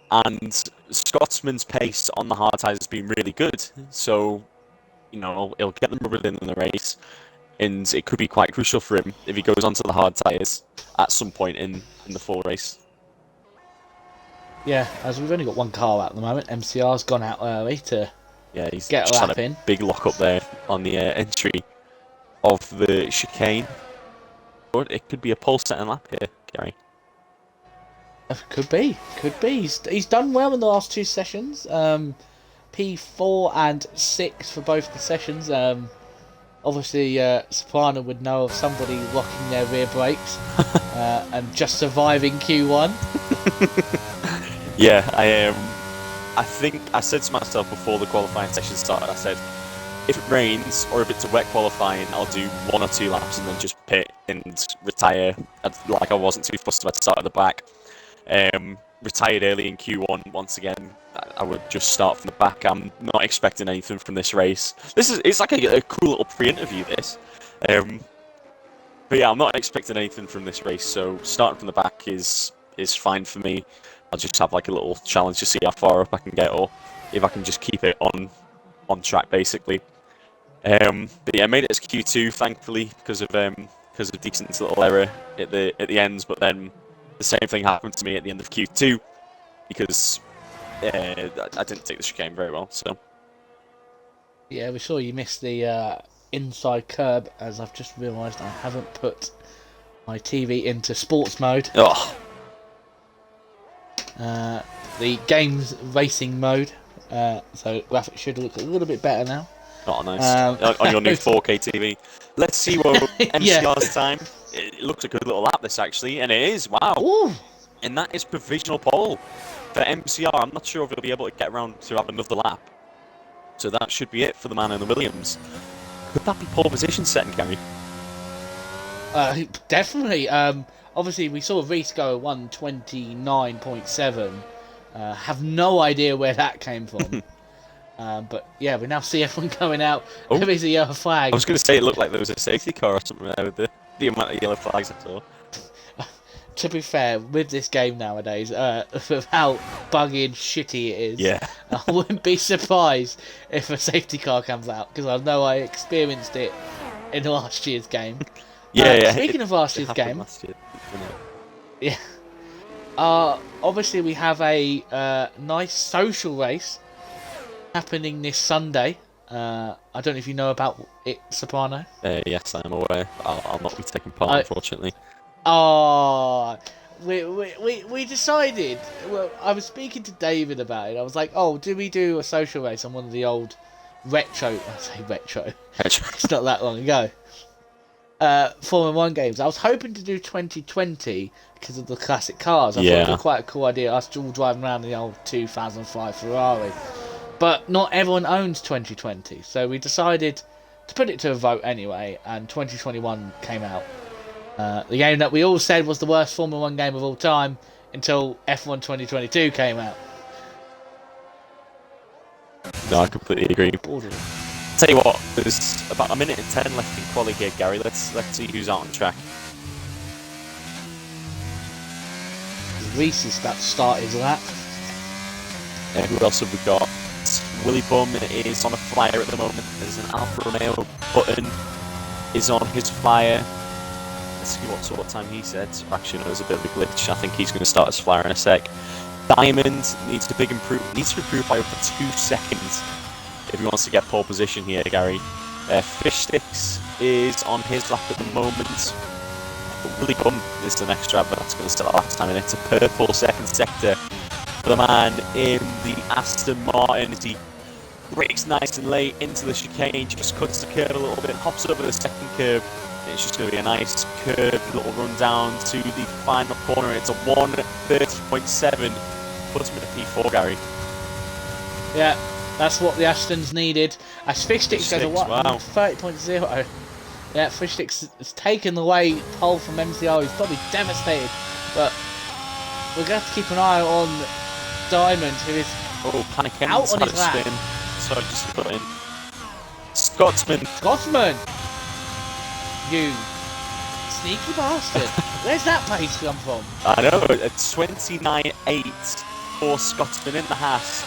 [SPEAKER 2] And Scotsman's pace on the hard tyres has been really good, so he'll get them rubbered in the race, and it could be quite crucial for him if he goes onto the hard tyres at some point in the full race.
[SPEAKER 1] Yeah, as we've only got 1 car out at the moment, MCR's gone out early to
[SPEAKER 2] He's
[SPEAKER 1] get a
[SPEAKER 2] just
[SPEAKER 1] lap
[SPEAKER 2] had a
[SPEAKER 1] in.
[SPEAKER 2] big lock up there on the entry of the chicane. But it could be a pole setting lap here, Gary.
[SPEAKER 1] Could be. He's done well in the last 2 sessions. P4 and 6 for both the sessions. Obviously, Soprano would know of somebody locking their rear brakes and just surviving Q1.
[SPEAKER 2] Yeah, I think I said to myself before the qualifying session started, I said, if it rains or if it's a wet qualifying, I'll do 1 or 2 laps and then just pit and retire. Like I wasn't too fussed about the start at the back. Retired early in Q1 once again. I would just start from the back. I'm not expecting anything from this race. It's like a cool little pre-interview, this. But yeah, I'm not expecting anything from this race, so starting from the back is fine for me. I'll just have like a little challenge to see how far up I can get, or if I can just keep it on track, basically. But yeah, I made it as Q2, thankfully, because of decent little error at the ends. But then the same thing happened to me at the end of Q2 because I didn't take the chicane very well. So
[SPEAKER 1] Yeah, we saw you missed the inside curb, as I've just realised I haven't put my TV into sports mode.
[SPEAKER 2] oh,
[SPEAKER 1] The game's racing mode, so graphics should look a little bit better now.
[SPEAKER 2] not nice on your new 4K TV. Let's see what MCR's time. It looks a good little lap, this, actually, and it is. Wow.
[SPEAKER 1] Ooh.
[SPEAKER 2] And that is provisional pole for MCR. I'm not sure if he'll be able to get around to have another lap. So that should be it for the man in the Williams. Could that be pole position setting, Gary?
[SPEAKER 1] Definitely. Obviously, we saw Reese go 1:29.7. Have no idea where that came from. But yeah, we now see everyone going out.
[SPEAKER 2] Oh.
[SPEAKER 1] There is a yellow flag.
[SPEAKER 2] I was going to say it looked like there was a safety car or something there with the amount of yellow flags I saw.
[SPEAKER 1] To be fair, with this game nowadays, with how buggy and shitty it is,
[SPEAKER 2] Yeah.
[SPEAKER 1] I wouldn't be surprised if a safety car comes out, because I know I experienced it in last year's game.
[SPEAKER 2] Yeah.
[SPEAKER 1] Speaking of last year's game,
[SPEAKER 2] last year,
[SPEAKER 1] yeah. Obviously we have a nice social race happening this Sunday. I don't know if you know about it, Soprano.
[SPEAKER 2] Yes, I am aware. I'll not be taking part, unfortunately.
[SPEAKER 1] Oh, we decided. Well, I was speaking to David about it. I was like, "Oh, do we do a social race on one of the old retro?" I say retro. It's not that long ago. Formula 1 games. I was hoping to do 2020 because of the classic cars. I thought it was quite a cool idea. Us all driving around in the old 2005 Ferrari. But not everyone owns 2020, so we decided to put it to a vote anyway, and 2021 came out. The game that we all said was the worst Formula 1 game of all time until F1 2022 came out.
[SPEAKER 2] No, I completely agree.
[SPEAKER 1] Borderline.
[SPEAKER 2] Tell you what, there's about 1 minute and 10 left in quali here, Gary. Let's see who's out on track.
[SPEAKER 1] Reese is about to start his lap.
[SPEAKER 2] Who else have we got? Willy Bum is on a flyer at the moment. There's an Alfa Romeo button is on his flyer. Let's see what sort of time he said. Actually, no, there's a bit of a glitch. I think he's going to start his flyer in a sec. Diamond needs a big improvement. Needs to improve by over 2 seconds if he wants to get pole position here, Gary. Fish Sticks is on his lap at the moment. But Willy Bum is the next driver that's going to start last time, and it's a purple second sector for the man in the Aston Martin as he brakes nice and late into the chicane, just cuts the curve a little bit, hops over the second curve. It's just going to be a nice curved little run down to the final corner. It's a 1:30.7, puts him in a P4, Gary.
[SPEAKER 1] Yeah, that's what the Astons needed. As Fish Sticks goes a
[SPEAKER 2] Wow.
[SPEAKER 1] 30.0. Yeah, Fish Sticks has taken the way pole from MCR. He's probably devastated, but we're going to have to keep an eye on Diamond, who is
[SPEAKER 2] Panic
[SPEAKER 1] out on his lap.
[SPEAKER 2] spin. Sorry, just to put in. Scotsman!
[SPEAKER 1] You sneaky bastard. Where's that pace come from?
[SPEAKER 2] I know, a 29.8 for Scotsman in the Haas.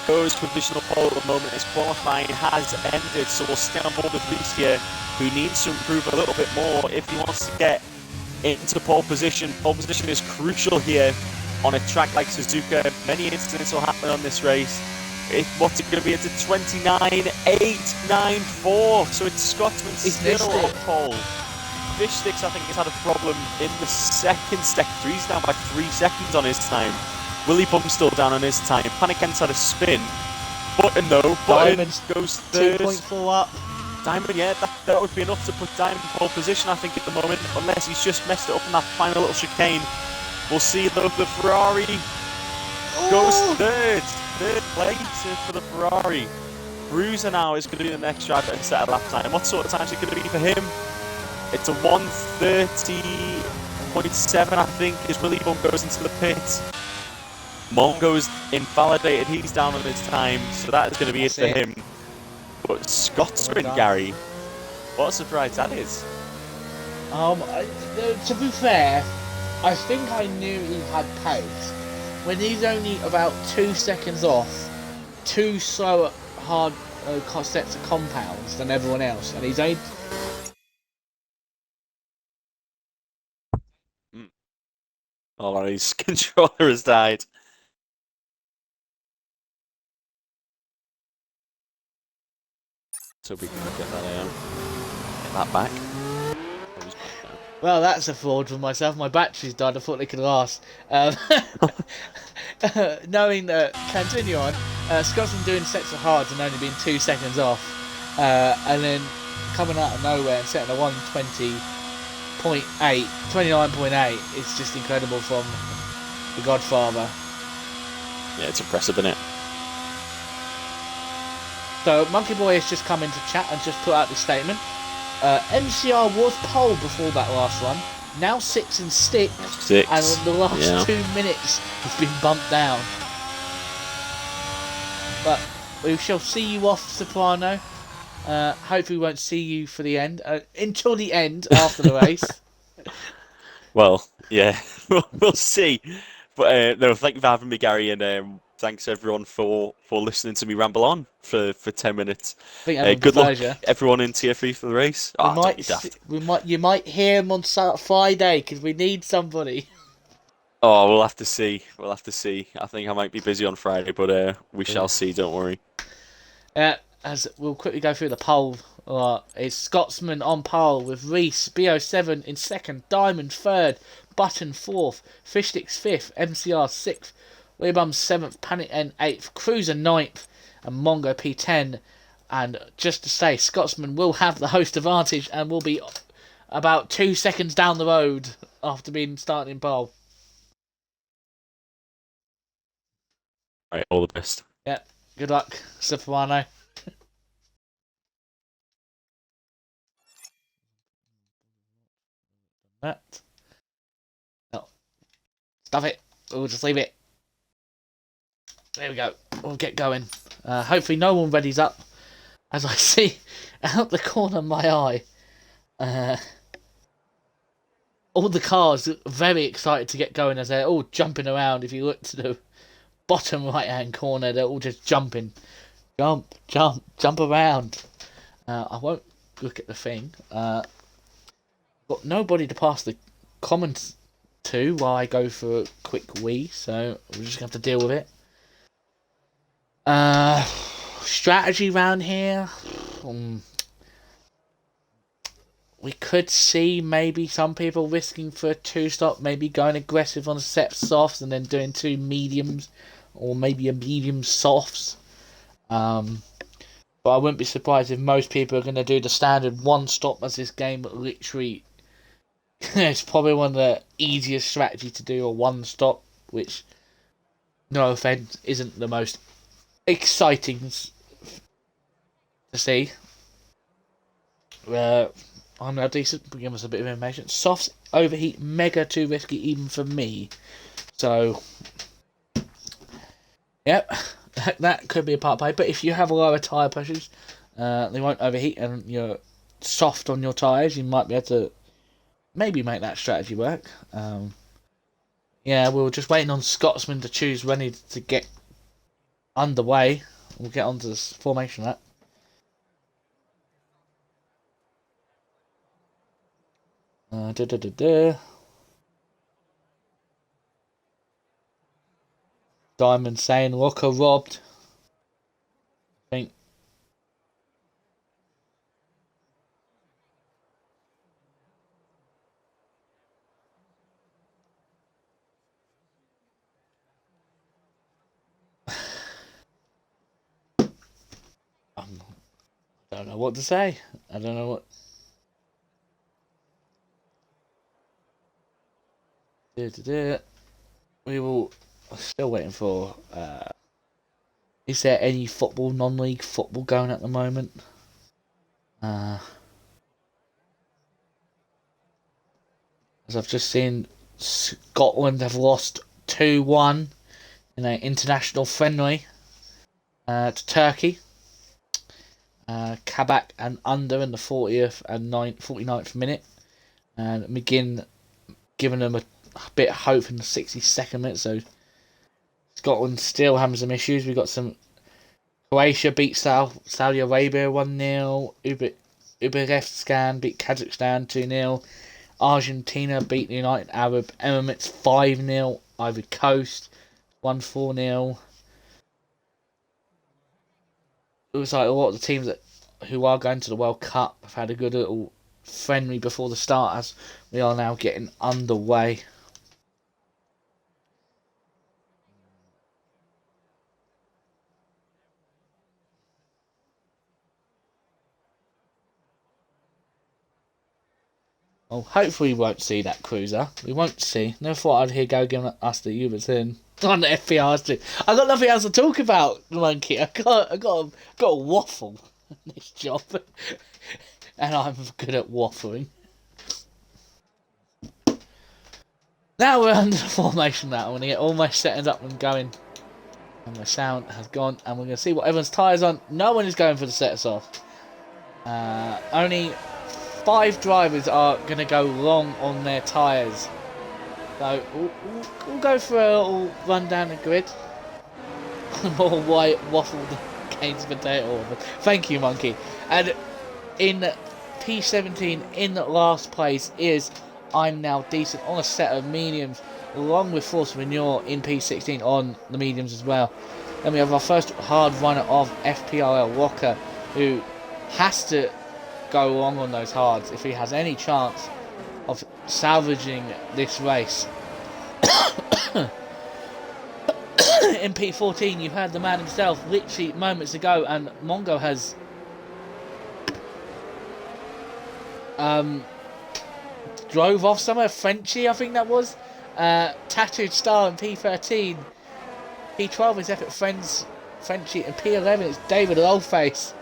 [SPEAKER 2] Goes provisional pole at the moment. His qualifying has ended, so we'll stay on board with Reese here, who needs to improve a little bit more if he wants to get into pole position. Pole position is crucial here on a track like Suzuka. Many incidents will happen on this race. What's it going to be? It's a 29.894. So it's Scotsman still on pole. Fish Sticks, I think, has had a problem in the second sector. He's down by 3 seconds on his time. Willy Bum's still down on his time. Panikent's had a spin. Button though. Button goes third.
[SPEAKER 1] 2.4 up.
[SPEAKER 2] Diamond, yeah, that would be enough to put Diamond in pole position, I think, at the moment. Unless he's just messed it up in that final little chicane. We'll see though. The Ferrari goes third. Third place for the Ferrari. Bruiser now is going to be the next driver and set a lap time. What sort of time is it going to be for him? It's a 1:30.7, I think, as Willy Bum goes into the pit. Mongo's invalidated, he's down on his time, so that is going to be it for him. But Scotsman, Gary, what a surprise that is.
[SPEAKER 1] To be fair, I think I knew he had pace. When he's only about 2 seconds off, 2 slower hard sets of compounds than everyone else, and he's only...
[SPEAKER 2] Oh, his controller has died. So we can get that back.
[SPEAKER 1] Well, that's a fraud for myself. My battery's died. I thought they could last. Knowing that, continue on, Scotsman doing sets of hards and only being 2 seconds off, and then coming out of nowhere and setting a 29.8, it's just incredible from the Godfather.
[SPEAKER 2] Yeah, it's impressive, isn't it?
[SPEAKER 1] So, Monkey Boy has just come into chat and just put out this statement. MCR was pole before that last run, now 6 and 6, and on the last 2 minutes has been bumped down. But we shall see you off, Soprano. Hopefully we won't see you for the end, until the end, after the race.
[SPEAKER 2] Well, yeah, we'll see. But no, thank you for having me, Gary, and thanks everyone for listening to me ramble on for 10 minutes. Good luck, everyone in Tier 3 for the race.
[SPEAKER 1] You might hear him on Friday because we need somebody.
[SPEAKER 2] Oh, we'll have to see. I think I might be busy on Friday, but we shall see. Don't worry.
[SPEAKER 1] As we'll quickly go through the poll. It's Scotsman on pole with Reese, BO7 in second, Diamond third, Button fourth, Fishsticks fifth, MCR sixth, Weebum 7th, Panic N 8th, Cruiser 9th, and Mongo P10. And just to say, Scotsman will have the host advantage and will be about 2 seconds down the road after being starting in pole.
[SPEAKER 2] Alright, all the best.
[SPEAKER 1] Yeah, good luck, Soprano. That. No. Stuff it. We'll just leave it. There we go. We'll get going. Hopefully no one readies up. As I see out the corner of my eye. all the cars are very excited to get going as they're all jumping around. If you look to the bottom right hand corner, they're all just jumping. Jump, jump, jump around. I won't look at the thing. Got nobody to pass the comments to while I go for a quick wee, so we're just going to have to deal with it. Strategy round here. We could see maybe some people risking for a 2-stop, maybe going aggressive on a set softs and then doing 2 mediums, or maybe a medium softs. But I wouldn't be surprised if most people are going to do the standard 1-stop, as this game literally it's probably one of the easiest strategy to do, a 1-stop, which, no offense, isn't the most exciting to see. I'm now decent, but give us a bit of information. Softs overheat mega too risky even for me. So, yep, that could be a part play. But if you have lower tyre pressures, they won't overheat, and you're soft on your tyres, you might be able to maybe make that strategy work. Yeah, we're just waiting on Scotsman to choose when he to get underway. We'll get onto this formation of that. Diamond saying Locker robbed. I think. I don't know what to say. I don't know what. We will. Still waiting for. Is there any football, non-league football going at the moment? As I've just seen, Scotland have lost 2-1 in an international friendly to Turkey. Kabak and under in the 40th and 49th minute, and McGinn giving them a bit of hope in the 62nd minute. So Scotland still having some issues. We got some. Croatia beat Saudi Arabia 1-0. Uzbekistan beat Kazakhstan 2-0. Argentina beat the United Arab Emirates 5-0. Ivory Coast won 4-0. It was like a lot of the teams who are going to the World Cup have had a good little friendly before the start, as we are now getting underway. Well, hopefully we won't see that cruiser. We won't see. Never thought I'd hear go giving us the Uberton on the FPRL too. I got nothing else to talk about, Monkey. I got a waffle in this job, and I'm good at waffling. Now we're under the formation. Now I'm gonna get all my settings up and going, and my sound has gone, and we're gonna see what everyone's tyres on. No one is going for the sets off. Only 5 drivers are going to go long on their tyres. So we'll go for a little run down the grid. More white waffled Cane's potato. Thank you, Monkey. And in P17, in last place is I'm Now Decent on a set of mediums, along with Force Manure in P16 on the mediums as well. Then we have our first hard runner of FPRL, Walker, who has to go long on those hards if he has any chance of salvaging this race. In P14, you had the man himself literally moments ago, and Mongo has drove off somewhere. Frenchie, I think that was. Tattooed Star in P13. P12 is Epic Friends Frenchie, and P11 is David Lowface,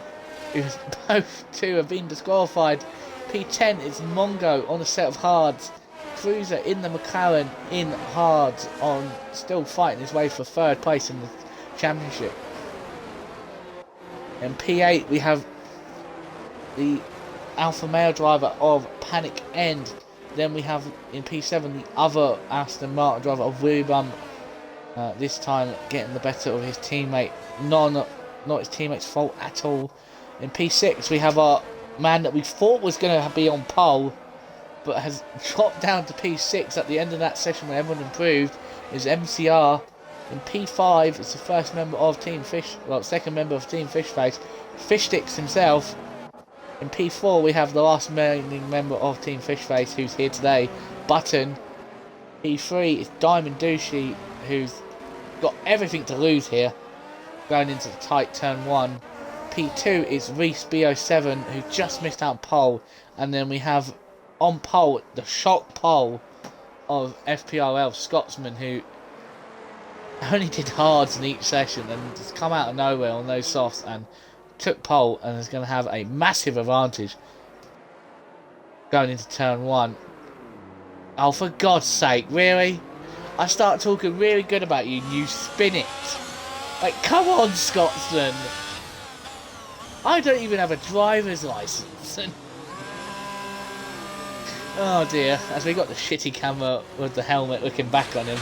[SPEAKER 1] who's both two have been disqualified. P10 is Mongo on a set of hards. Cruiser in the McLaren in hards, on still fighting his way for 3rd place in the championship. In P8 we have the Alpha Male driver of Panic End, then we have in P7 the other Aston Martin driver of Weary Bum, this time getting the better of his teammate. Not his teammate's fault at all. In P6 we have our man that we thought was going to be on pole, but has dropped down to P6 at the end of that session when everyone improved, is MCR. In P5 it's the first member of Team Fish, well, second member of Team Fishface, Fishsticks himself. In P4 we have the last remaining member of Team Fishface who's here today, Button. P3 is Diamond Douchey, who's got everything to lose here, going into the tight turn 1. P2 is Reese B07, who just missed out pole, and then we have on pole the shock pole of FPRL Scotsman, who only did hards in each session and just come out of nowhere on those softs and took pole, and is going to have a massive advantage going into turn 1. Oh, for God's sake, really? I start talking really good about you and you spin it. Like, come on, Scotsman. I don't even have a driver's license. Oh dear, as we got the shitty camera with the helmet looking back on him.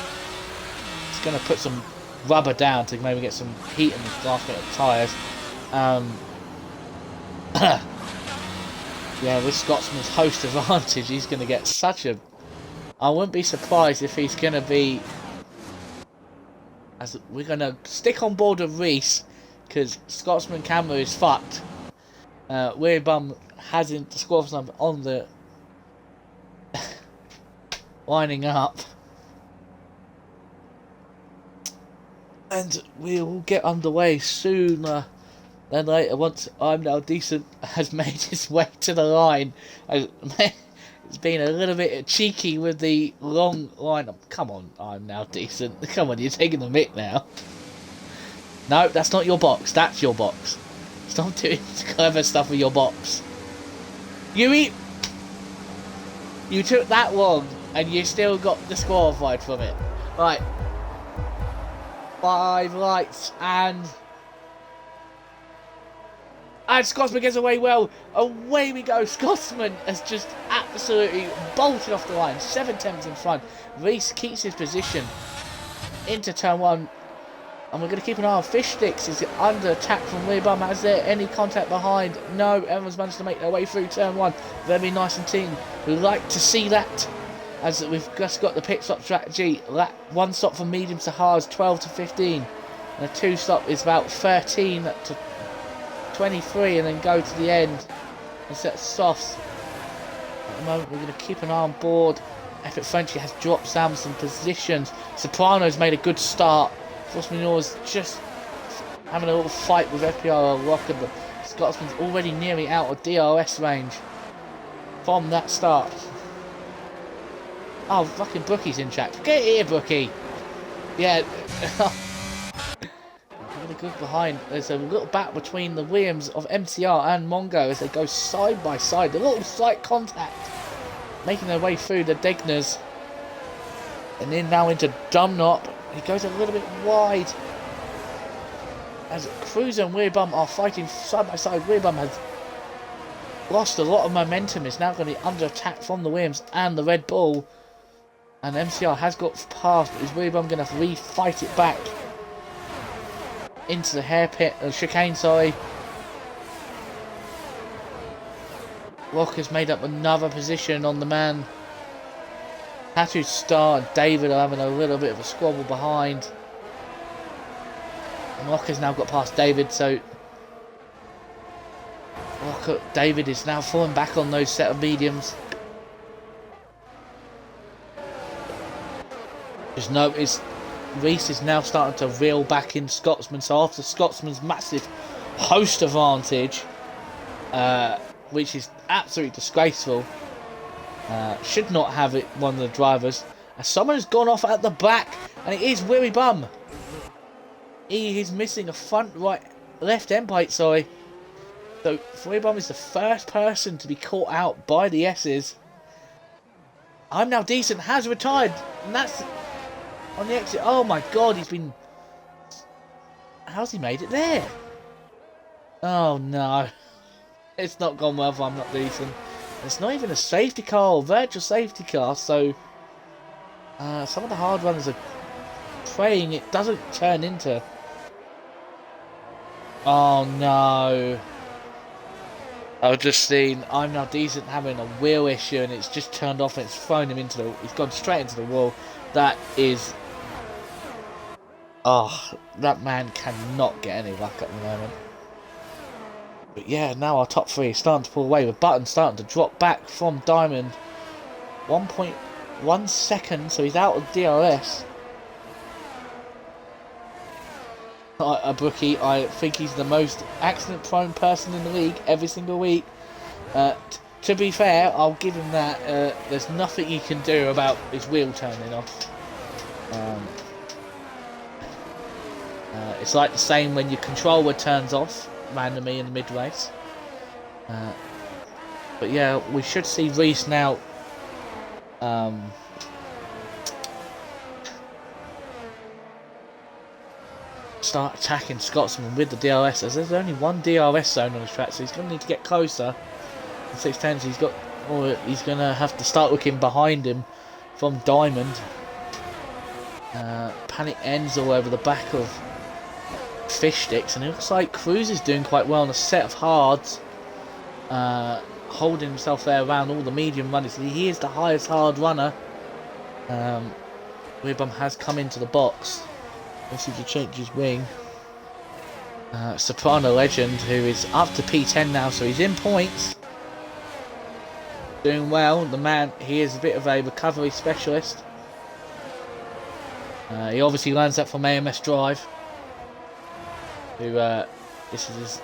[SPEAKER 1] It's going to put some rubber down to maybe get some heat in the last bit of tyres. Yeah, with Scotsman's host advantage, he's going to get such a... I wouldn't be surprised if he's going to be... As we're going to stick on board with Reese, because Scotsman camera is fucked. Weird Bum hasn't the score number on the lining up, and we'll get underway sooner than later once I'm Now Decent has made his way to the line. It's been a little bit cheeky with the long line. Come on, I'm Now Decent. Come on, you're taking the mick now. No, that's not your box. That's your box. Stop doing clever stuff with your box. You took that long, and you still got disqualified from it. Right. 5 lights, and Scotsman gets away well. Away we go. Scotsman has just absolutely bolted off the line. 7 tenths in front. Reese keeps his position into turn 1. And we're going to keep an eye on Fishsticks. Is it under attack from Wearbum? Is there any contact behind? No, everyone's managed to make their way through turn 1. Very nice and clean. We like to see that. As we've just got the pit stop strategy. One stop from medium to hards, 12 to 15. And a 2 stop is about 13 to 23. And then go to the end and set softs. At the moment, we're going to keep an eye on board. Effort Frenchy has dropped down some positions. Soprano's made a good start. Scotsman's just having a little fight with FPRL Rock, and the Scotsman's already nearly out of DRS range from that start. Oh, fucking Brookie's in chat. Get here, Brookie. Yeah. Really good behind. There's a little battle between the Williams of MCR and Mongo as they go side by side. A little slight contact, making their way through the Degners. And then now into Dumnop. He goes a little bit wide. As Cruiser and Wearbum are fighting side by side. Wearbum has lost a lot of momentum. Is now going to be under attack from the Williams and the Red Bull. And MCR has got past. Is Wearbum going to re-fight it back into the hairpin, chicane, sorry. Rock has made up another position on the man. Tattoo Star and David are having a little bit of a squabble behind. And Rock has now got past David, so David is now falling back on those set of mediums. Just notice Reese is now starting to reel back in Scotsman, so after Scotsman's massive host advantage, which is absolutely disgraceful, should not have it, one of the drivers, as someone has gone off at the back, and it is Weary Bum. He is missing a front left end plate, sorry. So Weary Bum is the first person to be caught out by the S's. I'm Now Decent has retired, and that's on the exit. Oh my god, he's been... How's he made it there? Oh no. It's not gone well for I'm Not Decent. It's not even a safety car or virtual safety car, so some of the hard runners are praying it doesn't turn into... Oh no. I've just seen I'm Now Decent having a wheel issue and it's just turned off and it's thrown him into the... He's gone straight into the wall. That is... Oh, that man cannot get any luck at the moment. But yeah, now our top three is starting to pull away with Button starting to drop back from Diamond. 1.1 second, so he's out of DRS. A bookie, I think he's the most accident-prone person in the league every single week. To be fair, I'll give him that. There's nothing he can do about his wheel turning off. It's like the same when your controller turns off randomly in the mid-race. But yeah, we should see Reese now start attacking Scotsman with the DRS, as there's only one DRS zone on the track, so he's going to need to get closer. In 610s, he's going to have to start looking behind him from Diamond. Panic ends all over the back of Fish Sticks, and it looks like Cruz is doing quite well on a set of hards, holding himself there around all the medium runners. He is the highest hard runner. Weerbum has come into the box. This is to change his wing. Soprano Legend, who is up to P10 now, so he's in points. Doing well. The man, he is a bit of a recovery specialist. He obviously learns that from AMS Drive, who this is his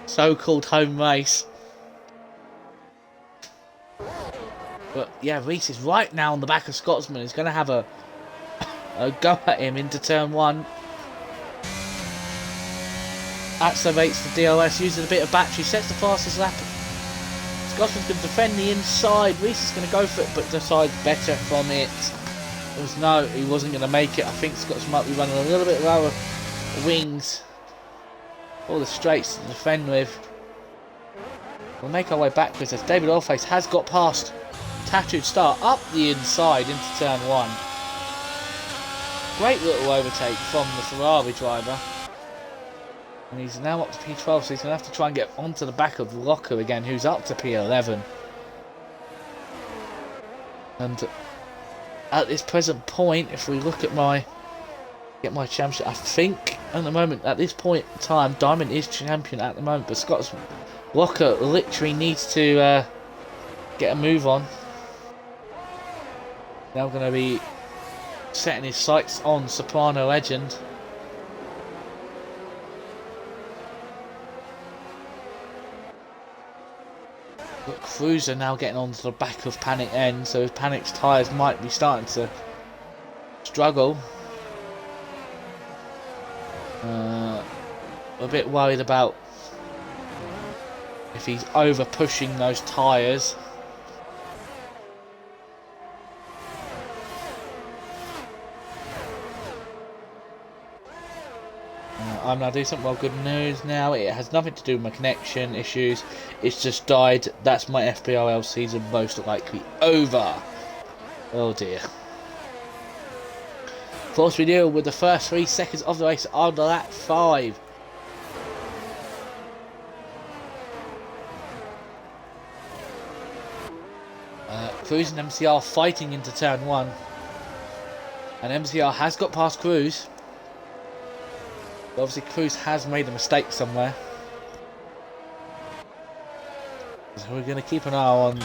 [SPEAKER 1] so-called home race. But yeah, Reese is right now on the back of Scotsman. He's going to have a go at him into turn one. Activates the DRS, uses a bit of battery, sets the fastest lap. Scotsman's going to defend the inside. Reese is going to go for it, but decides better from it. No, he wasn't going to make it. I think Scotsman might be running a little bit lower wings. All the straights to defend with. We'll make our way backwards as David Oilface has got past Tattooed Star up the inside into turn one. Great little overtake from the Ferrari driver. And he's now up to P12, so he's going to have to try and get onto the back of Locker again, who's up to P11. And at this present point, if we look at my championship, I think at the moment, at this point in time, Diamond is champion at the moment, but Scott's Locker literally needs to get a move on. Now going to be setting his sights on Soprano Legend. But Cruiser now getting onto the back of Panic End, so Panic's tyres might be starting to struggle. A bit worried about if he's over pushing those tyres. I'm Now Decent. Well, good news now. It has nothing to do with my connection issues. It's just died. That's my FPRL season most likely over. Oh dear. Of course, we deal with the first 3 seconds of the race on lap 5. Cruz and MCR fighting into turn 1. And MCR has got past Cruz. But obviously Cruz has made a mistake somewhere. So we're going to keep an eye on.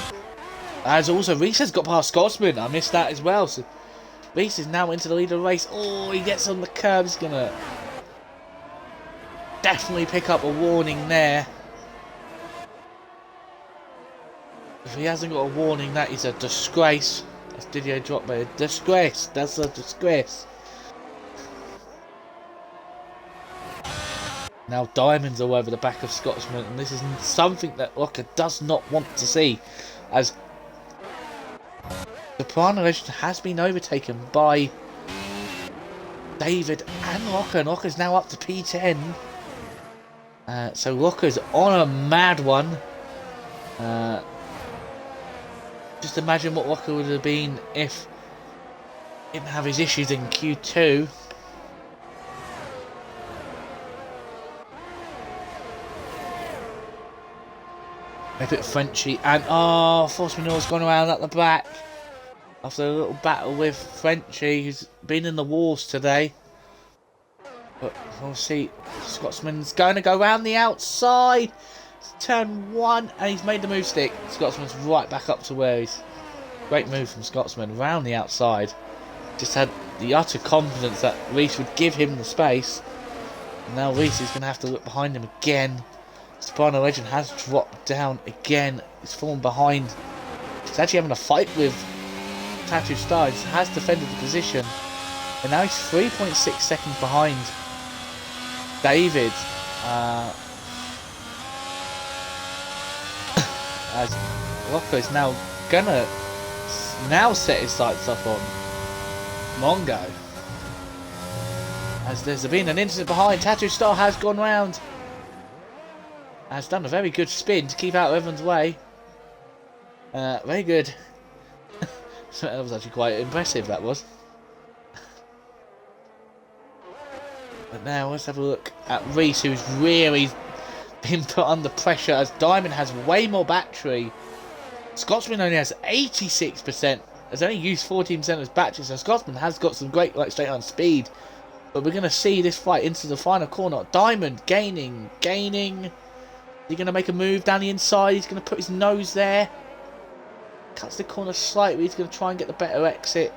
[SPEAKER 1] As also Reese has got past Scotsman. I missed that as well. So Reese is now into the lead of the race. Oh, he gets on the curb. He's going to definitely pick up a warning there. If he hasn't got a warning, that is a disgrace. That's Didier dropped by a disgrace. That's a disgrace. Now Diamonds all over the back of Scotsman, and this is something that Locker does not want to see, as Soprano Legend has been overtaken by David and Locker, and Locker's now up to P10. So Locker's on a mad one. Just imagine what Walker would have been if he didn't have his issues in Q2. A bit Frenchy, and Force Manure's gone around at the back after a little battle with Frenchy, who's been in the wars today. But we'll see. Scotsman's going to go round the outside. Turn 1, and he's made the move stick. Scotsman's right back up to where he's. Great move from Scotsman round the outside. Just had the utter confidence that Reese would give him the space. And now Reese is going to have to look behind him again. Soprano Legend has dropped down again. He's fallen behind. He's actually having a fight with Tattoo Star. He has defended the position. And now he's 3.6 seconds behind David. As Rocco is now gonna set his sights up on Mongo. As there's been an incident behind, Tattoo Star has gone round. Has done a very good spin to keep out of everyone's way. Very good. That was actually quite impressive, that was. But now let's have a look at Reese, who's really been put under pressure as Diamond has way more battery. Scotsman only has 86%. Has only used 14% of his battery, so Scotsman has got some great straight line speed. But we're going to see this fight into the final corner. Diamond gaining. He's going to make a move down the inside. He's going to put his nose there. Cuts the corner slightly. He's going to try and get the better exit.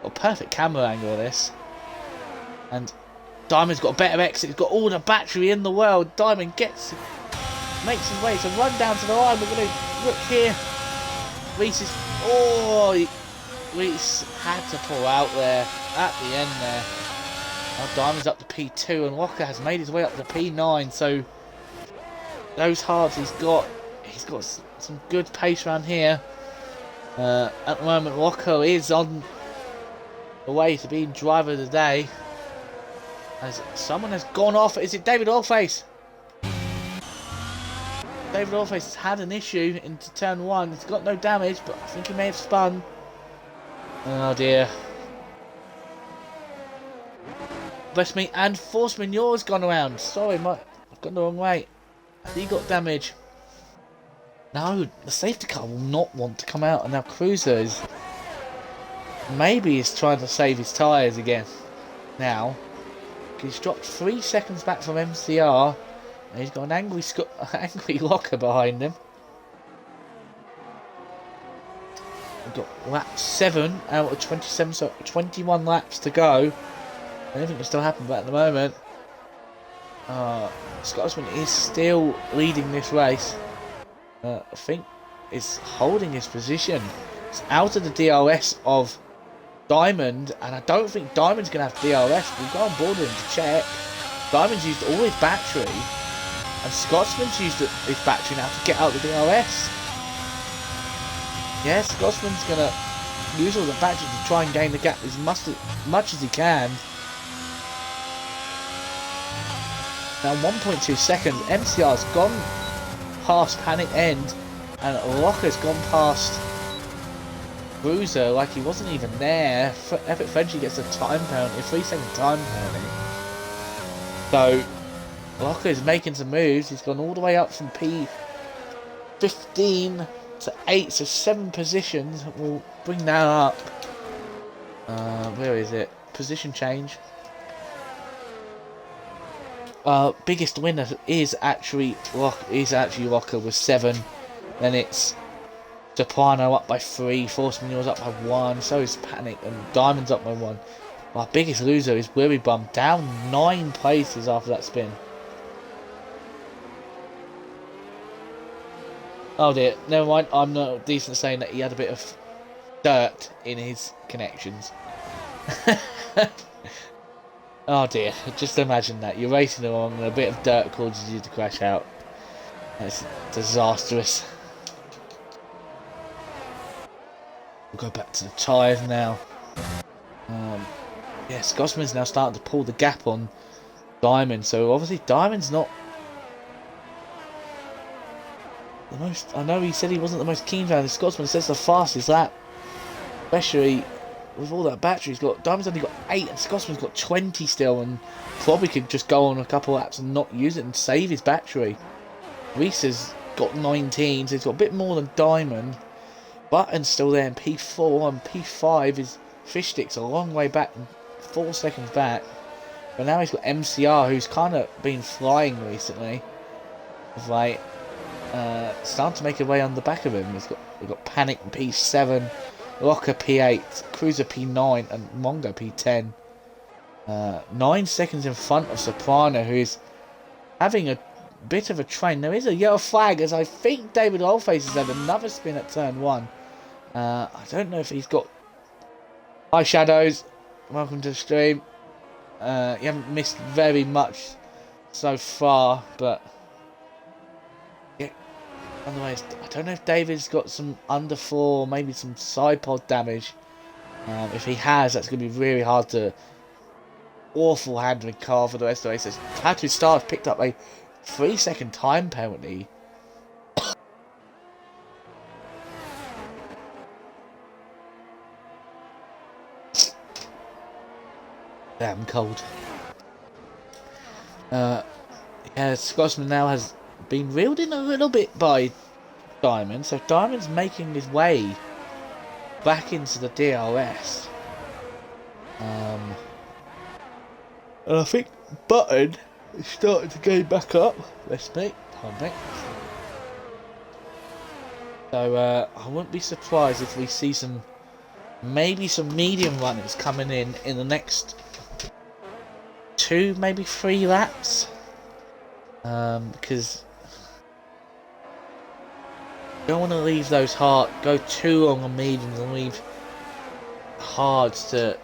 [SPEAKER 1] Got a perfect camera angle of this. And Diamond's got a better exit. He's got all the battery in the world. Diamond makes his way. It's a run down to the line. We're going to look here. Reese had to pull out there at the end there. Now Diamond's up to P2 and Walker has made his way up to P9. So those halves he's got some good pace around here. At the moment, Walker is on the way to being driver of the day. As someone has gone off. Is it David Allface? David Allface has had an issue into turn 1. He's got no damage, but I think he may have spun. Oh dear. Bless me. And Force Manure's gone around. Sorry, I've gone the wrong way. He got damage. No, the safety car will not want to come out, and now Cruiser is maybe he's trying to save his tyres again. Now, he's dropped 3 seconds back from MCR, and he's got an angry Locker behind him. We've got lap 7 out of 27, so 21 laps to go. Anything can still happen, but at the moment, Scotsman is still leading this race. I think is holding his position. It's out of the DRS of Diamond, and I don't think Diamond's going to have DRS. We've got on board with him to check. Diamond's used all his battery, and Scotsman's used his battery now to get out the DRS. Yes, Scotsman's going to use all the battery to try and gain the gap as much as he can. Now 1.2 seconds, MCR's gone past Panic End, and Locker's gone past Bruiser like he wasn't even there. Epic Frenchy gets a time penalty, a 3-second time penalty. So Locker is making some moves. He's gone all the way up from P15 to 8, so 7 positions. We'll bring that up. Where is it? Position change. Biggest winner is actually Locker with 7. Then it's Soprano up by 3, Force Manure's up by 1, so is Panic, and Diamond's up by 1. Our biggest loser is Willy Bum, down 9 places after that spin. Oh dear, never mind, I'm not decent at saying that he had a bit of dirt in his connections. Oh dear, just imagine that. You're racing along and a bit of dirt causes you to crash out. That's disastrous. We'll go back to the tyres now. Yeah, Scotsman's now starting to pull the gap on Diamond, so obviously Diamond's not the most. I know he said he wasn't the most keen fan. The Scotsman says the fastest lap, especially with all that battery he's got. Diamond's only got 8, and Scotsman's got 20 still, and probably could just go on a couple laps and not use it and save his battery. Reese has got 19, so he's got a bit more than Diamond. Button's still there in P4, and P5 is Fish Stick's a long way back, 4 seconds back. But now he's got MCR, who's kind of been flying recently. It's like starting to make his way on the back of him. We've got Panic in P7, Locker P8, Cruiser P9, and Mongo P10. 9 seconds in front of Soprano, who is having a bit of a train. There is a yellow flag, as I think David Oldface has had another spin at turn 1. I don't know if he's got... Hi Shadows, welcome to the stream. You haven't missed very much so far, but... yeah. Otherwise, I don't know if David's got some underfloor, maybe some side pod damage. If he has, that's going to be really hard to... Awful handling car for the rest of the race. Tattoo Stars picked up a 3-second time penalty. Damn cold. Yeah, Scotsman now has been reeled in a little bit by Diamond, so Diamond's making his way back into the DRS. And I think Button is starting to gain back up. Let's make pardon me. So I wouldn't be surprised if we see maybe some medium runners coming in the next 2, maybe 3 laps. Because you don't want to leave those hard, go too long on mediums and leave hards to,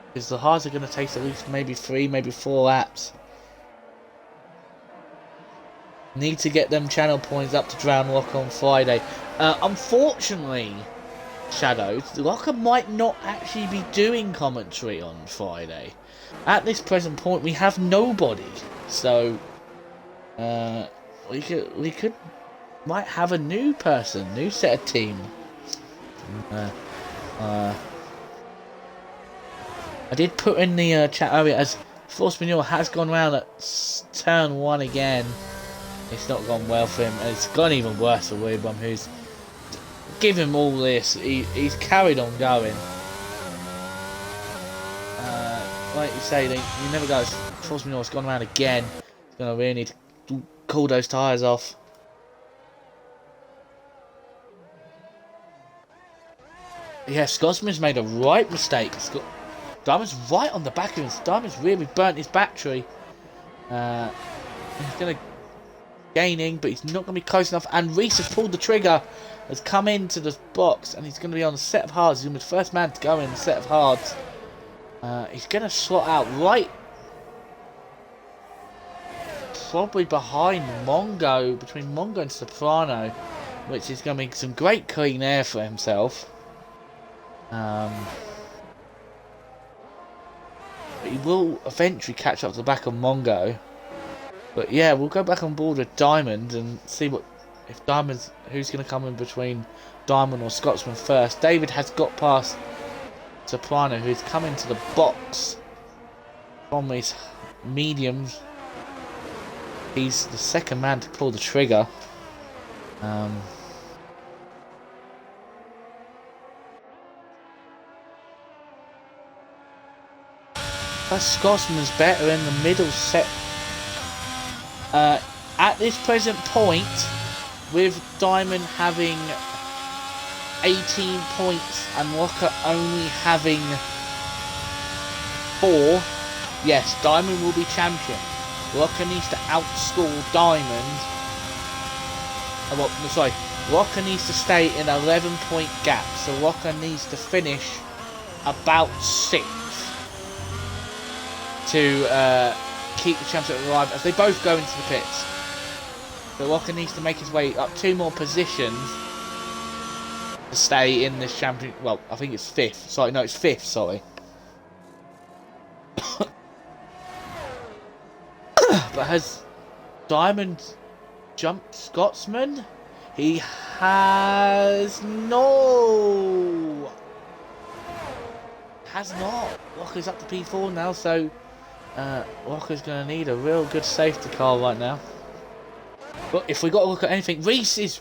[SPEAKER 1] because the hards are going to take at least maybe 3, maybe 4 laps. Need to get them channel points up to Drown Locker on Friday. Unfortunately, Shadows, Locker might not actually be doing commentary on Friday. At this present point, we have nobody, so we might have a new person, new set of team. I did put in the chat earlier as Force Manure has gone round at turn 1 again. It's not gone well for him, and it's gone even worse for Weebum, who's give him all this. He's carried on going. Like you say, you never go. Force Manure's gone around again. He's gonna really need to cool those tyres off. Yeah, Scotsman's made a right mistake. Diamond's right on the back of him. Diamond's really burnt his battery. He's gonna gaining, but he's not gonna be close enough. And Reese has pulled the trigger, has come into the box, and he's gonna be on a set of hards. He's gonna be the first man to go in a set of hards. He's going to slot out right, probably behind Mongo, between Mongo and Soprano, which is going to be some great clean air for himself. But he will eventually catch up to the back of Mongo. But yeah, we'll go back on board with Diamond and see if Diamond's, who's going to come in between Diamond or Scotsman first. David has got past Soprano, who's come into the box from his mediums. He's the second man to pull the trigger. But Scotsman's better in the middle set. At this present point, with Diamond having 18 points and Locker only having 4, yes, Diamond will be champion. Locker needs to outscore Diamond. Locker needs to stay in 11-point gap, so Locker needs to finish about 6th to keep the championship alive as they both go into the pits. So Locker needs to make his way up 2 more positions to stay in this champion. Well, I think it's 5th. Sorry, no, it's 5th. Sorry. But has Diamond jump Scotsman? He has no. Has not. Walker's up to P4 now, so Walker's going to need a real good safety car right now. But if we got to look at anything, Reese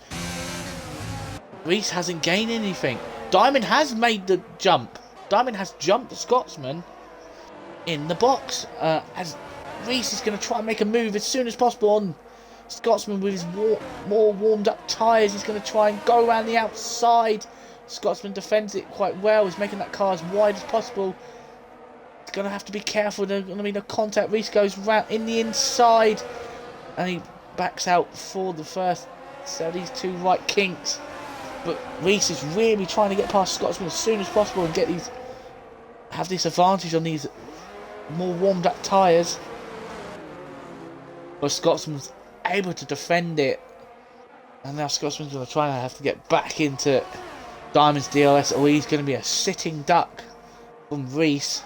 [SPEAKER 1] hasn't gained anything. Diamond has made the jump. Diamond has jumped the Scotsman in the box. As Reese is going to try and make a move as soon as possible on Scotsman with his more warmed up tyres. He's going to try and go around the outside. Scotsman defends it quite well. He's making that car as wide as possible. He's going to have to be careful. There's going to be no contact. Reese goes round in the inside. And he backs out for the first. So these two right kinks. But Reese is really trying to get past Scotsman as soon as possible and have this advantage on these more warmed up tyres. But Scotsman's able to defend it. And now Scotsman's going to try and have to get back into Diamond's DRS, or he's going to be a sitting duck from Reese.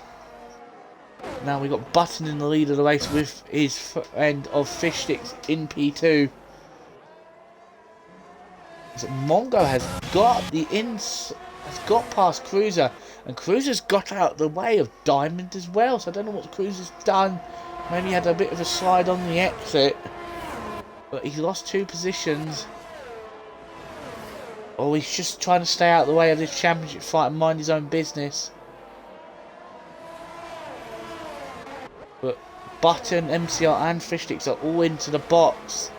[SPEAKER 1] Now we've got Button in the lead of the race with his friend of Fish Sticks in P2. So Mongo has got past Cruiser, and Cruiser's got out of the way of Diamond as well. So I don't know what Cruiser's done. Maybe he had a bit of a slide on the exit, but he's lost 2 positions. Or he's just trying to stay out of the way of this championship fight and mind his own business. But Button, MCR and Fish Sticks are all into the box.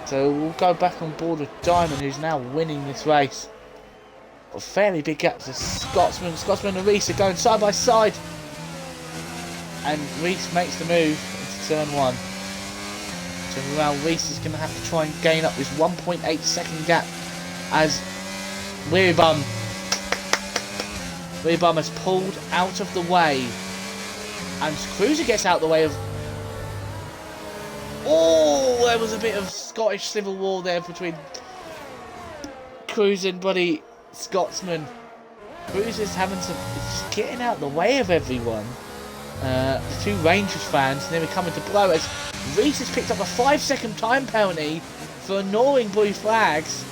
[SPEAKER 1] So we'll go back on board with Diamond, who's now winning this race. A fairly big gap to Scotsman. Scotsman and Reese are going side by side. And Reese makes the move into turn 1. So now Reese is going to have to try and gain up this 1.8 second gap as Weary Bum has pulled out of the way. And Cruiser gets out the way of... Oh, there was a bit of Scottish civil war there between Cruiser and buddy Scotsman. Cruiser's having some... Just getting out the way of everyone. The 2 Rangers fans nearly coming to blow as Reese has picked up a 5-second time penalty for ignoring blue flags.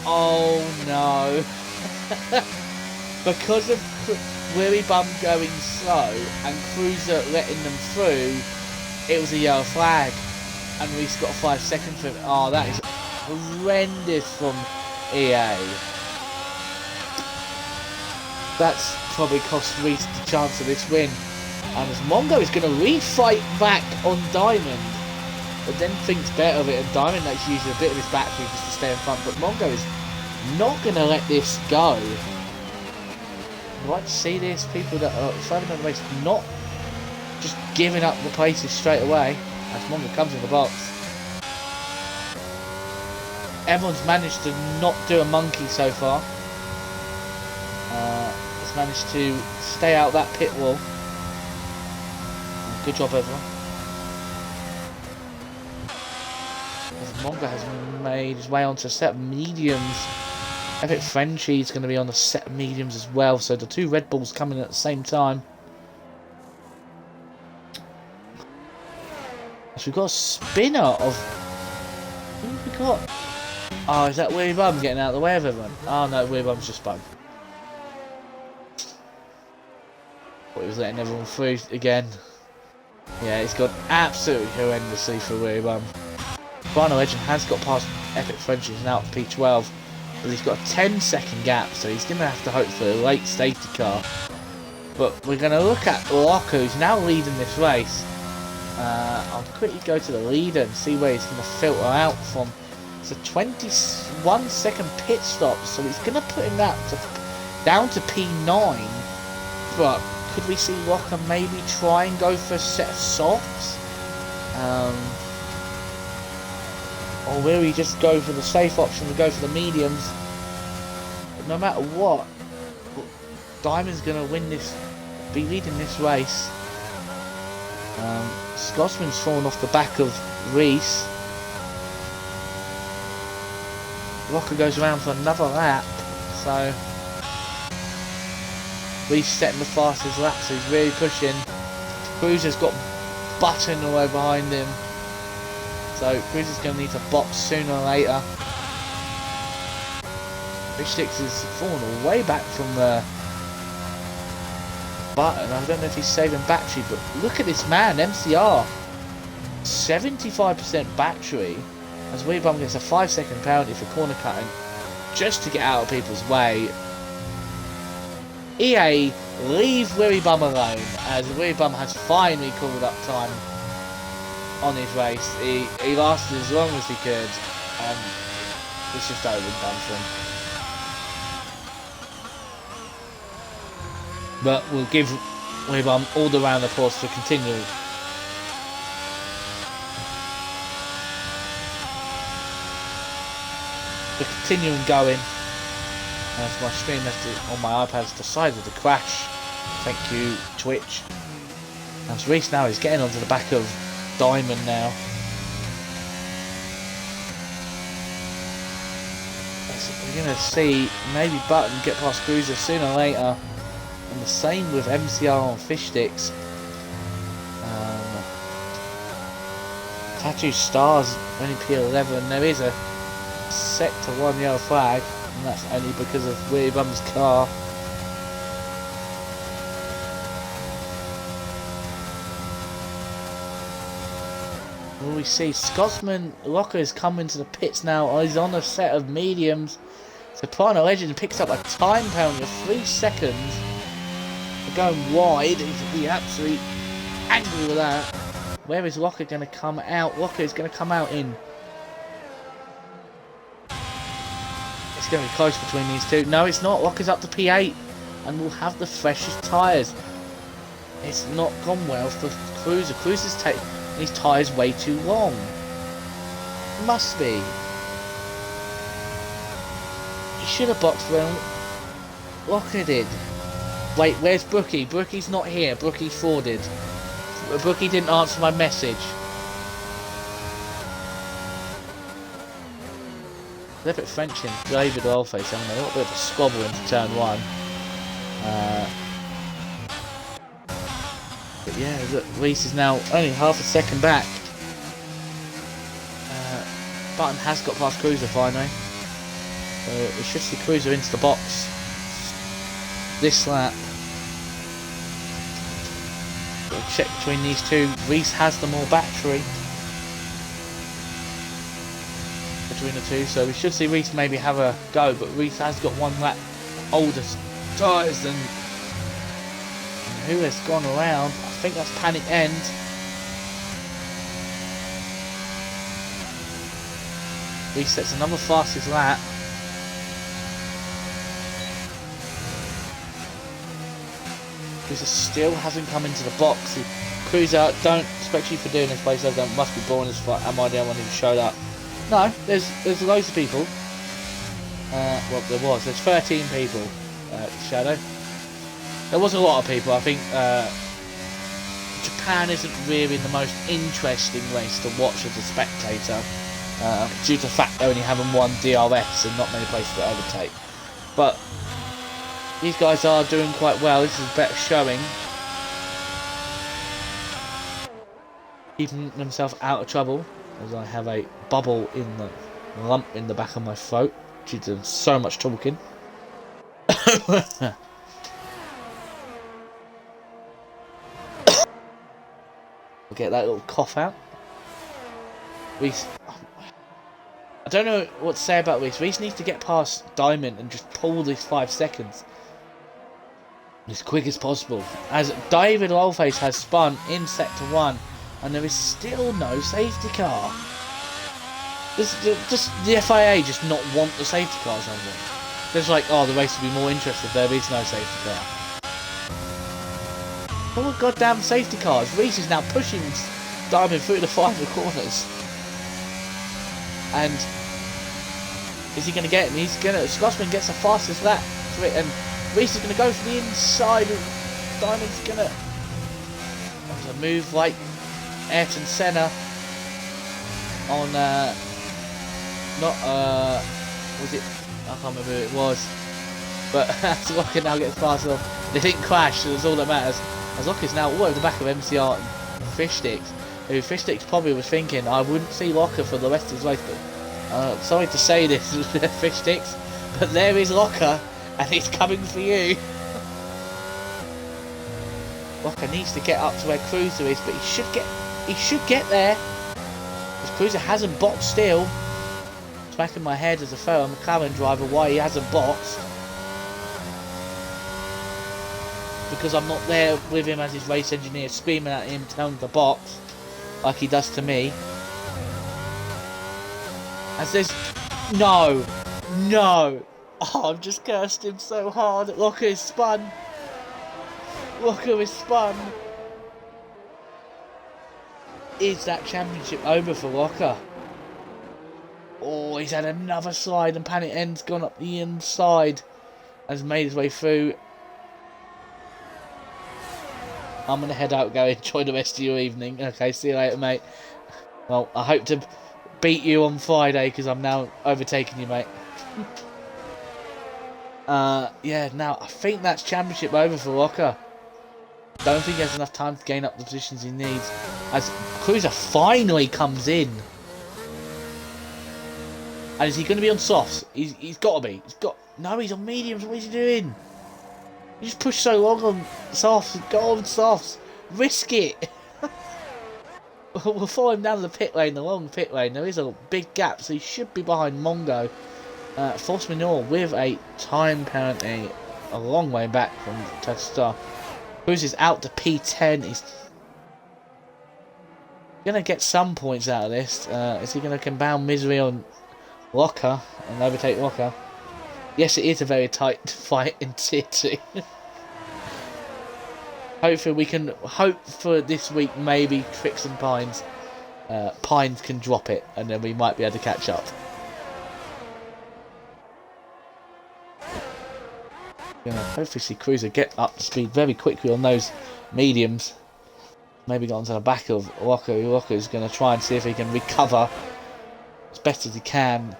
[SPEAKER 1] Oh no. Because of Weary Bum going slow and Cruiser letting them through, it was a yellow flag. And Reese got 5 seconds for it. Oh, that is horrendous from EA. That's probably cost Reese the chance of this win. And as Mongo is going to re-fight back on Diamond, but then thinks better of it, and Diamond actually uses a bit of his battery just to stay in front, but Mongo is not going to let this go. I'd like to see this, people that are excited about the race not just giving up the places straight away as Mongo comes in the box. Everyone's managed to not do a monkey so far. Has managed to stay out that pit wall. Good job, everyone. As Mongo has made his way onto a set of mediums. Epic Frenchie's going to be on the set of mediums as well, so the 2 Red Bulls coming at the same time. So we've got a spinner of... Who have we got? Oh, is that Weary Bum getting out of the way of everyone? Oh no, Weary Bum's just bum. But he was letting everyone through again. Yeah, it's gone absolutely horrendously for Weary Bum. Rhino Legend has got past Epic Frenchie's now at P12. But he's got a 10-second gap, so he's going to have to hope for a late safety car. But we're going to look at Locker, who's now leading this race. I'll quickly go to the leader and see where he's going to filter out from. It's a 21-second pit stop, so he's going to put him down to P9. But could we see Locker maybe try and go for a set of softs? Or will he just go for the safe option and go for the mediums? But no matter what, Diamond's going to be leading this race. Scotsman's fallen off the back of Reese. Locker goes around for another lap, so Reese setting the fastest lap, so he's really pushing. Cruiser's got Button all the way behind him. So Cruz is going to need to box sooner or later. Fish Sticks is falling way back from the button. I don't know if he's saving battery, but look at this man, MCR. 75% battery. As Willy Bum gets a 5-second penalty for corner cutting just to get out of people's way. EA, leave Willy Bum alone, as Willy Bum has finally called up time on his race. He lasted as long as he could, and it's just over and done for him. But we'll give Willy Bum all the round of applause for continuing. For continuing going. As my stream on my iPad has decided to crash. Thank you, Twitch. As Reese now is getting onto the back of Diamond now. We're going to see maybe Button get past Cruiser sooner or later. And the same with MCR and Fish Sticks. Tattoo Stars only P11. There is a Sector 1 yellow flag. And that's only because of Willy Bum's car. Well, we see Scotsman Locker is coming to the pits now. He's on a set of mediums. Soprano Legend picks up a time penalty of 3 seconds for going wide. He's be absolutely angry with that. Where is Locker going to come out? Locker is going to come out in. It's going to be close between these two. No, it's not. Locker's up to P8 and will have the freshest tyres. It's not gone well for Cruiser. Cruiser's taking these tyres way too long. Must be. He should have boxed around. Locker did. Wait, where's Brookie? Brookie's not here. Brookie forwarded. Brookie didn't answer my message. A little bit French in David Oilface having a little bit of a squabble into turn 1. But yeah, look, Reese is now only half a second back. Button has got past Cruiser finally. So we should see Cruiser into the box this lap. We'll check between these two. Reese has the more battery between the two, so we should see Reese maybe have a go, but Reese has got 1 lap older tyres than who has gone around. I think that's Panic End. Reese sets another fastest lap. Cruiser still hasn't come into the box. Cruiser, don't expect you for doing this place. That must be boring as fuck. Am I the only one who showed up? No, there's loads of people. Well, there's 13 people. Shadow. There was a lot of people. I think Japan isn't really the most interesting race to watch as a spectator, due to the fact they're only having 1 DRS and not many places to overtake. But these guys are doing quite well. This is a better showing. Keeping themselves out of trouble, as I have a bubble in the lump in the back of my throat due to so much talking. Get that little cough out. Reese, I don't know what to say about Reese. Reese needs to get past Diamond and just pull these 5 seconds as quick as possible, as David Oilface has spun in Sector 1 and there is still no safety car. Just the FIA just not want the safety cars on them. Just like, oh, the race would be more interested if there is no safety car. Oh, goddamn safety cars. Reese is now pushing Diamond through the final corners. And is he going to get him? Scotsman gets the fastest lap for it, and Reese is going to go for the inside, and Diamond's going to move like Ayrton Senna on, was it? I can't remember who it was. But as Locker now gets past off, they didn't crash, so that's all that matters. As Locker's now all over the back of MCR and Fish Sticks. who Fistix probably was thinking I wouldn't see Locker for the rest of his race, but sorry to say this, Fistix, but there is Locker, and he's coming for you. Locker needs to get up to where Cruiser is, but he should get there. Because Cruiser hasn't boxed still. Smacking my head as a fellow McLaren driver why he hasn't boxed. Because I'm not there with him as his race engineer, screaming at him, telling him to box, like he does to me. As there's... No! Oh, I've just cursed him so hard. Locker is spun. Locker is spun. Is that championship over for Locker? Oh, he's had another slide and Panic End's gone up the inside. Has made his way through. I'm going to head out, go enjoy the rest of your evening. Okay, see you later, mate. Well, I hope to beat you on Friday because I'm now overtaking you, mate. Yeah, now I think that's championship over for Locker. Don't think he has enough time to gain up the positions he needs. As Cruiser finally comes in. And is he going to be on softs? He's got to be. No, he's on mediums. What is he doing? You just push so long on softs. Go on softs. Risk it. We'll follow him down the pit lane, the long pit lane. There is a big gap, so he should be behind Mongo. Force Manure with a time penalty a long way back from Testa. Cruises out to P10. He's going to get some points out of this. Is he going to compound misery on Locker and overtake Locker? Yes, it is a very tight fight in Tier 2. Hopefully we can hope for this week maybe Tricks and Pines. Pines can drop it and then we might be able to catch up. Gonna hopefully see Cruiser get up to speed very quickly on those mediums. Maybe get onto the back of Locker. Locker's going to try and see if he can recover as best as he can.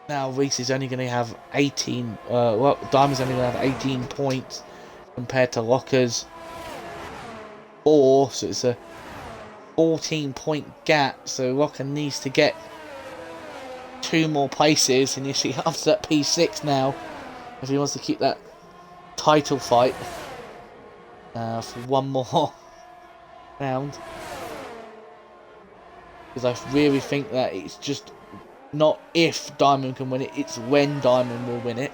[SPEAKER 1] Now Reese is only going to have 18. Diamond's only going to have 18 points compared to Locker's 4, so it's a 14-point gap. So Locker needs to get 2 more places, and you see up to that P6 now if he wants to keep that title fight for one more round. Because I really think that it's just not if Diamond can win it, it's when Diamond will win it.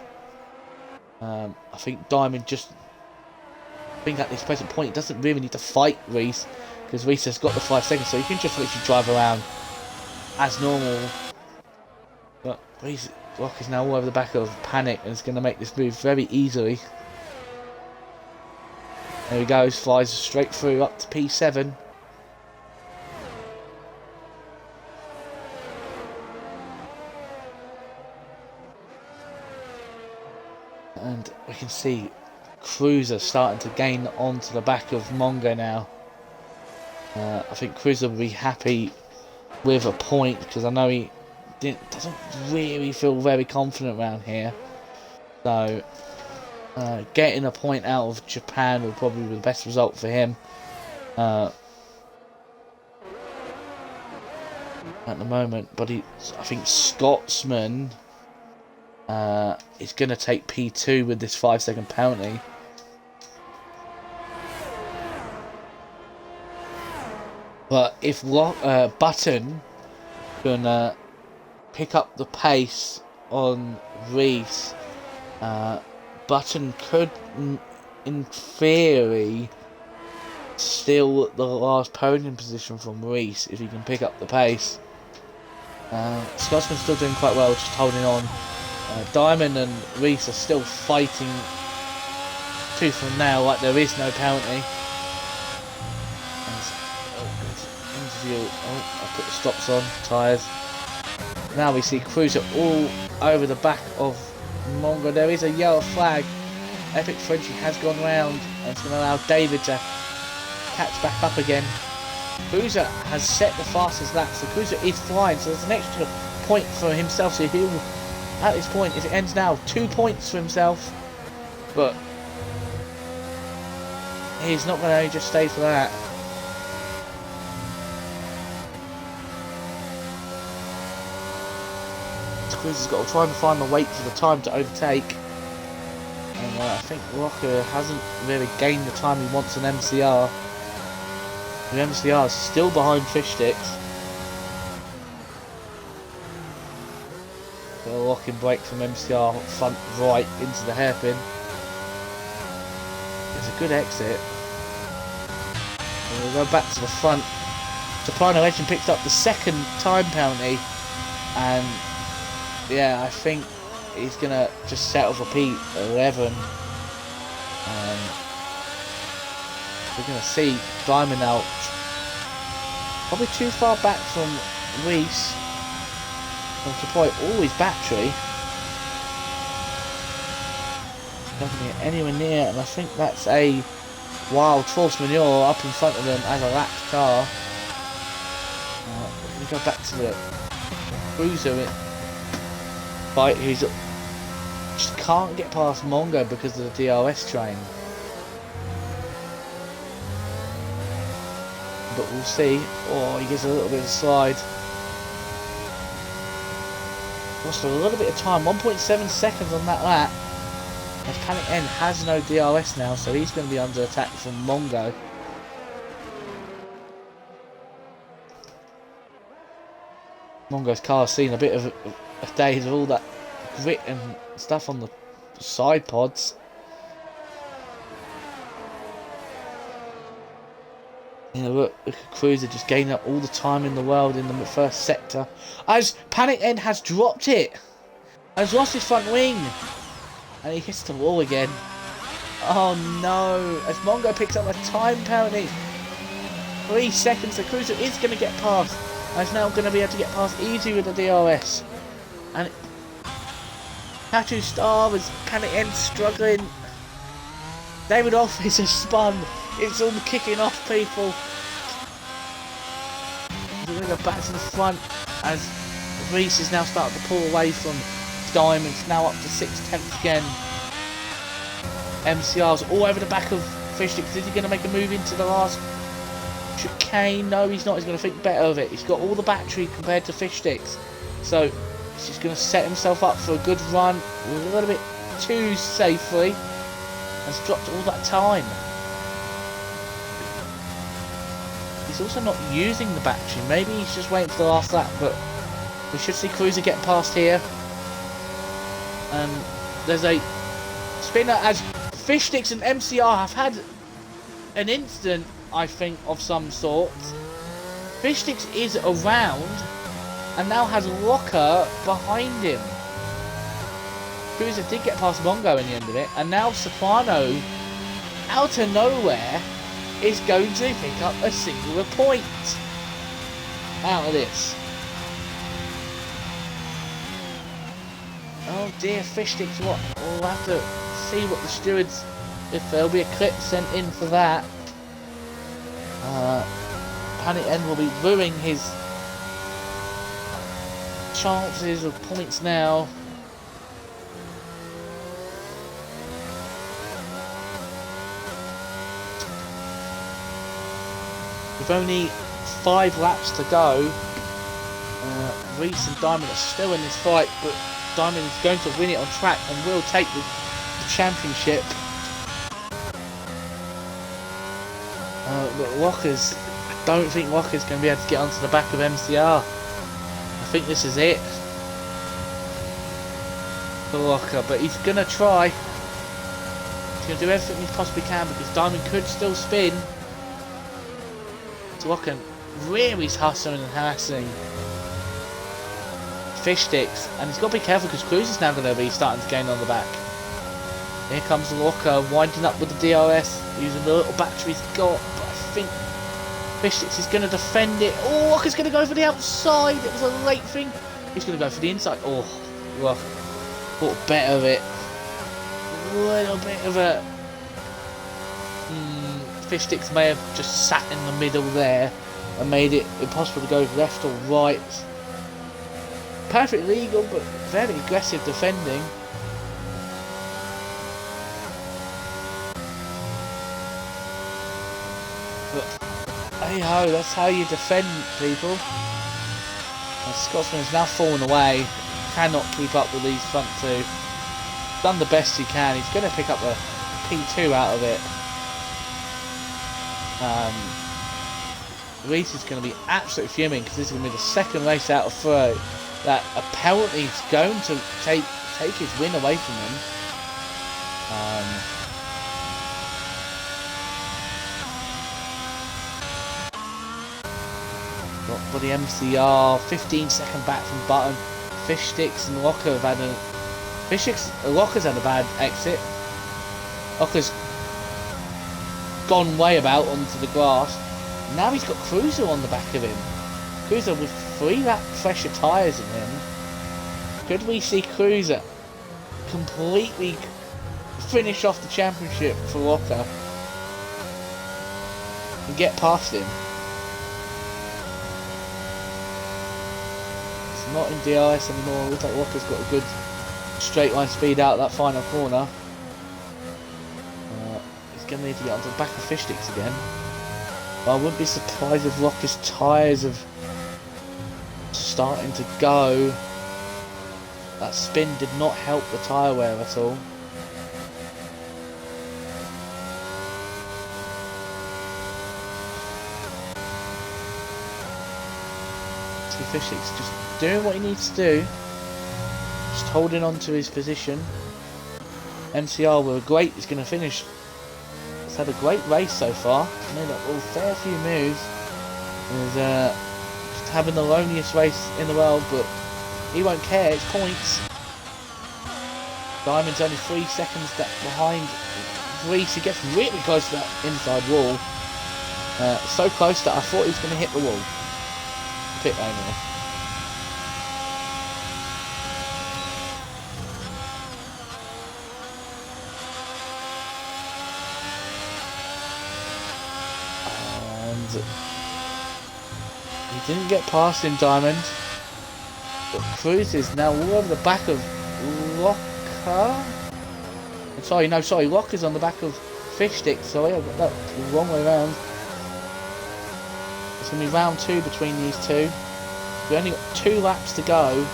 [SPEAKER 1] I think Diamond just... I think at this present point, he doesn't really need to fight Reese, because Reese has got the 5 seconds, so he can just literally drive around as normal. But Reese Rock is now all over the back of Panic, and is going to make this move very easily. There he goes, flies straight through up to P7. And we can see Cruiser starting to gain onto the back of Mongo now. I think Cruiser will be happy with a point, because I know he doesn't really feel very confident around here. So getting a point out of Japan will probably be the best result for him at the moment. But I think Scotsman is going to take P2 with this 5-second penalty. But if Button can pick up the pace on Reese, Button could, in theory, steal the last podium position from Reese if he can pick up the pace. Scotsman's still doing quite well, just holding on. Diamond and Reese are still fighting tooth and nail like there is no penalty. I put the stops on, tyres. Now we see Cruiser all over the back of Mongo. There is a yellow flag. Epic Frenchie has gone round, and it's going to allow David to catch back up again. Cruiser has set the fastest lap, so Cruiser is flying, so there's an extra point for himself. So he'll, at this point, if it ends now, 2 points for himself. But He's not going to just stay for that. Cruiser's got to try and find the weight for the time to overtake. And I think Rocker hasn't really gained the time he wants in MCR. The MCR is still behind Fish Sticks. Got a locking brake from MCR front right into the hairpin. It's a good exit. And we'll go back to the front. Soprano Engine picks up the second time penalty, and yeah, I think he's gonna just settle for P11. We're gonna see Diamond out probably too far back from Reese. To probably always battery. Doesn't get anywhere near, and I think that's a wild force maneuver up in front of them as a lapped car. We go back to the Cruiser fight, who's just can't get past Mongo because of the DRS train. But we'll see. Oh, he gets a little bit of a slide. Lost a little bit of time, 1.7 seconds on that lap. As Panic N has no DRS now, so he's going to be under attack from Mongo. Mongo's car's seen a bit of a day with all that grit and stuff on the side pods. You know, look at Cruiser just gaining up all the time in the world in the first sector. As Panic N has dropped it. Has lost his front wing. And he hits the wall again. Oh no. As Mongo picks up a time penalty. 3 seconds. The Cruiser is going to get past. And is now going to be able to get past easy with the DRS. And Tattoo Star was Panic N struggling. David Office has spun. It's all kicking off, people. We're going to go back to the front as Reese is now starting to pull away from Diamonds, now up to 6/10 again. MCR's all over the back of Fish Sticks. Is he going to make a move into the last chicane? No, he's not. He's going to think better of it. He's got all the battery compared to Fish Sticks. So he's just going to set himself up for a good run a little bit too safely. Has dropped all that time. He's also not using the battery. Maybe he's just waiting for the last lap, but we should see Cruiser getting past here. And there's a spinner as Fish Sticks and MCR have had an incident, I think, of some sort. Fish Sticks is around and now has Locker behind him. Cruiser did get past Mongo in the end of it, and now Soprano, out of nowhere, is going to pick up a singular point out of this. Oh dear, Fish Sticks, what? We'll have to see what the stewards, if there'll be a clip sent in for that. Panic N will be ruining his chances of points now. With only 5 laps to go, Reese and Diamond are still in this fight, but Diamond is going to win it on track and will take the championship. But Walker's, I don't think Walker's going to be able to get onto the back of MCR. I think this is it for Walker, but he's going to try. He's going to do everything he possibly can because Diamond could still spin. So Walker really is hustling and harassing Fish Sticks, and he's got to be careful because Cruiser's now going to be starting to gain on the back. Here comes Walker winding up with the DRS, using the little battery he's got, but I think Fish Sticks is going to defend it. Oh, Walker's going to go for the outside. It was a late thing. He's going to go for the inside. Oh, Walker thought better of it. A little bit of a... Fish Sticks may have just sat in the middle there and made it impossible to go left or right. Perfectly legal, but very aggressive defending. But hey ho, that's how you defend people. And Scotsman has now fallen away. Cannot keep up with these front two. Done the best he can. He's going to pick up a P2 out of it. Reese is going to be absolutely fuming because this is going to be the second race out of 3 that apparently is going to take his win away from him. Got the MCR, 15-second back from Button. Fish Sticks and Locker have had Locker's had a bad exit. Locker's gone way about onto the grass. Now he's got Cruiser on the back of him. Cruiser with 3 lap fresher tyres in him. Could we see Cruiser completely finish off the championship for Locker and get past him? It's not in DRS anymore. Looks like Locker's got a good straight line speed out that final corner. He's going to need to get onto the back of Fish Sticks again. But I wouldn't be surprised if Locker's tyres are starting to go. That spin did not help the tyre wear at all. See Fish Sticks just doing what he needs to do. Just holding on to his position. MCR with a great, he's going to finish. He's had a great race so far. Made up a fair few moves. He's just having the loneliest race in the world, but he won't care, it's points. Diamond's only 3 seconds behind Reese. He gets really close to that inside wall. So close that I thought he was going to hit the wall. Pit lane now. He didn't get past him, Diamond. But Cruz is now all over the back of Locker. Sorry, Locker's on the back of Fish Stick. Sorry, I got that the wrong way around. It's going to be round 2 between these two. We only got 2 laps to go.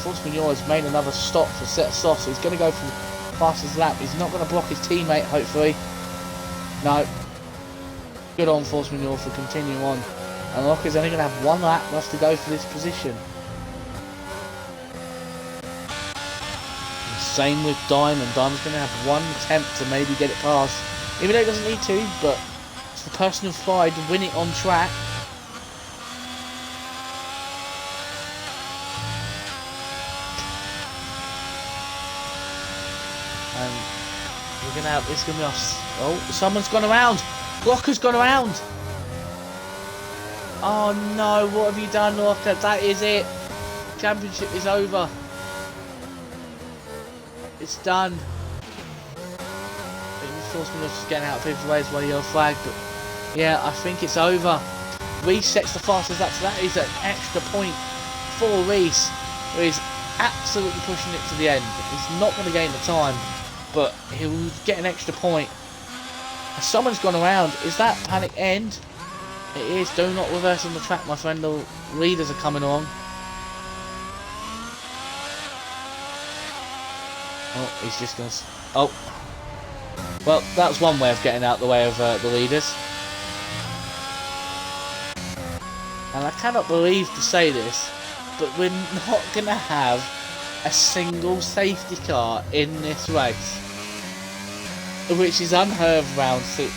[SPEAKER 1] Force Manure has made another stop for set soft, so he's going to go for the fastest lap. He's not going to block his teammate, hopefully. No. Good on Force Manure for continuing on. And Locker's only going to have 1 lap left to go for this position. And same with Diamond. Diamond's going to have 1 attempt to maybe get it past. Even though he doesn't need to, but it's the personal pride to win it on track. And we're going to have, it's going to be us. Oh, someone's gone around. Locker's gone around. Oh no, what have you done, Locker? That is it. Championship is over. It's done. Force me just getting out of people's ways while you're flagged, but yeah, I think it's over. Reese sets the fastest lap, so that is an extra point for Reese, who is absolutely pushing it to the end. He's not going to gain the time, but he'll get an extra point. Someone's gone around. Is that panic end? It is. Do not reverse on the track, my friend. The leaders are coming on. Oh, he's just going to... Oh. Well, that was one way of getting out the way of the leaders. And I cannot believe to say this, but we're not going to have a single safety car in this race. Which is unheard of round 6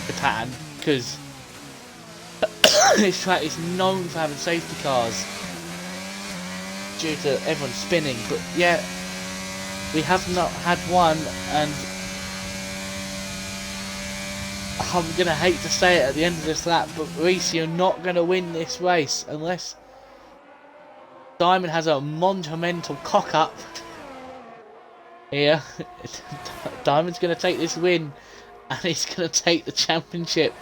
[SPEAKER 1] Japan, because this track is known for having safety cars due to everyone spinning, but yeah, we have not had one, and I'm going to hate to say it at the end of this lap, but Reese, you're not going to win this race unless Diamond has a monumental cock-up here. Diamond's going to take this win, and he's going to take the championship.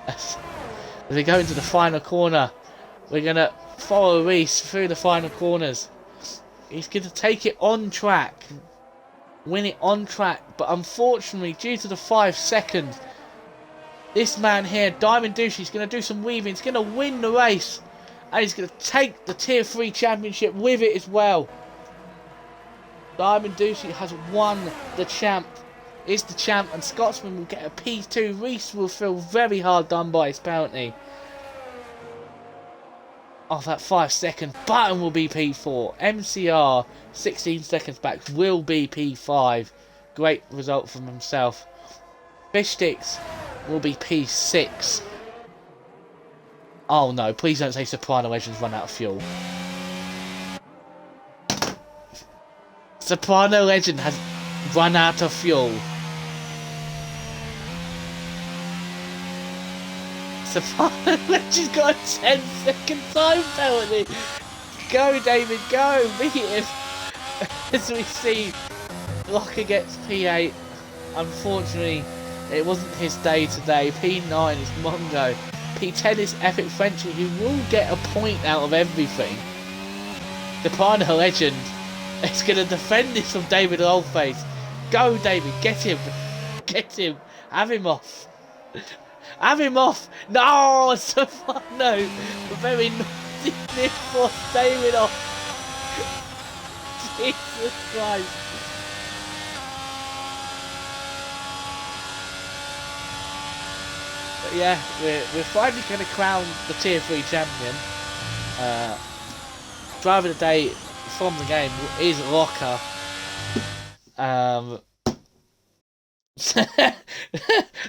[SPEAKER 1] As we go into the final corner, we're going to follow Reese through the final corners. He's going to take it on track. win it on track, but unfortunately, due to the 5 seconds, this man here, Diamond Douche, he's going to do some weaving. He's going to win the race, and he's going to take the Tier 3 championship with it as well. Diamond Douche has won the champ, is the champ, and Scotsman will get a P2. Reese will feel very hard done by his penalty. Oh, that 5 second Button will be P4. MCR 16 seconds back will be P5. Great result from himself. Fish Sticks will be P6. Oh no, please don't say Soprano Legends run out of fuel. Soprano Legend has run out of fuel. Soprano Legend's got a 10-second time penalty. Go, David, go. Beat him. As we see, Locker gets P8. Unfortunately, it wasn't his day today. P9 is Mongo. P10 is Epic Frenchie, who will get a point out of everything. Soprano Legend is going to defend this from David Oldface. Go, David, get him. Get him. Have him off. Have him off. No, Soprano. Very naughty nip forced David off. Jesus Christ. But yeah, we're finally going to crown the Tier 3 champion. Driver of the day from the game is Locker.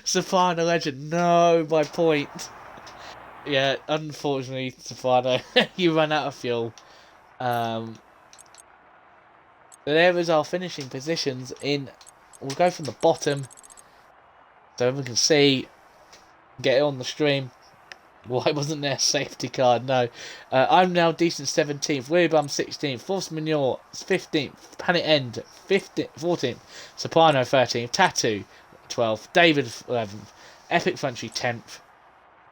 [SPEAKER 1] Soprano Legend, no, my point. Yeah, unfortunately, Soprano, you run out of fuel. There is our finishing positions in. We'll go from the bottom, so everyone can see. Get it on the stream. Why wasn't there a safety card? No. I'm now decent 17th. Weebum 16th. Force Manure 15th. Panic End 15th, 14th. Soprano 13th. Tattoo 12th. David 11th. Epic Funchy 10th.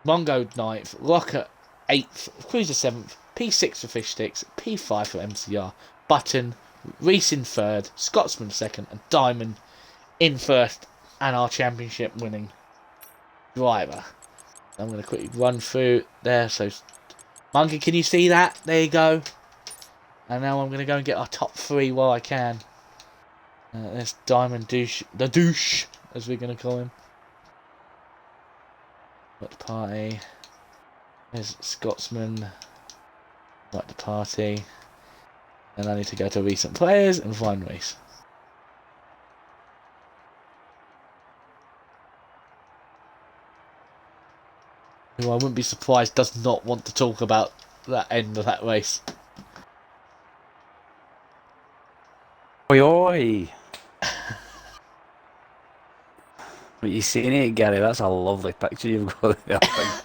[SPEAKER 1] Mongo 9th. Locker 8th. Cruiser 7th. P6 for Fish Sticks. P5 for MCR. Button. Reese in 3rd. Scotsman 2nd. And Diamond in 1st. And our championship winning driver. I'm going to quickly run through there. So, Monkey, can you see that? There you go. And now I'm going to go and get our top 3 while I can. There's Diamond Douche. The Douche, as we're going to call him. Got the party. There's Scotsman. Got the party. And I need to go to recent players and find Reese. Who I wouldn't be surprised does not want to talk about that end of that race.
[SPEAKER 3] Oi, oi. What you seeing here, Gary? That's a lovely picture you've got there.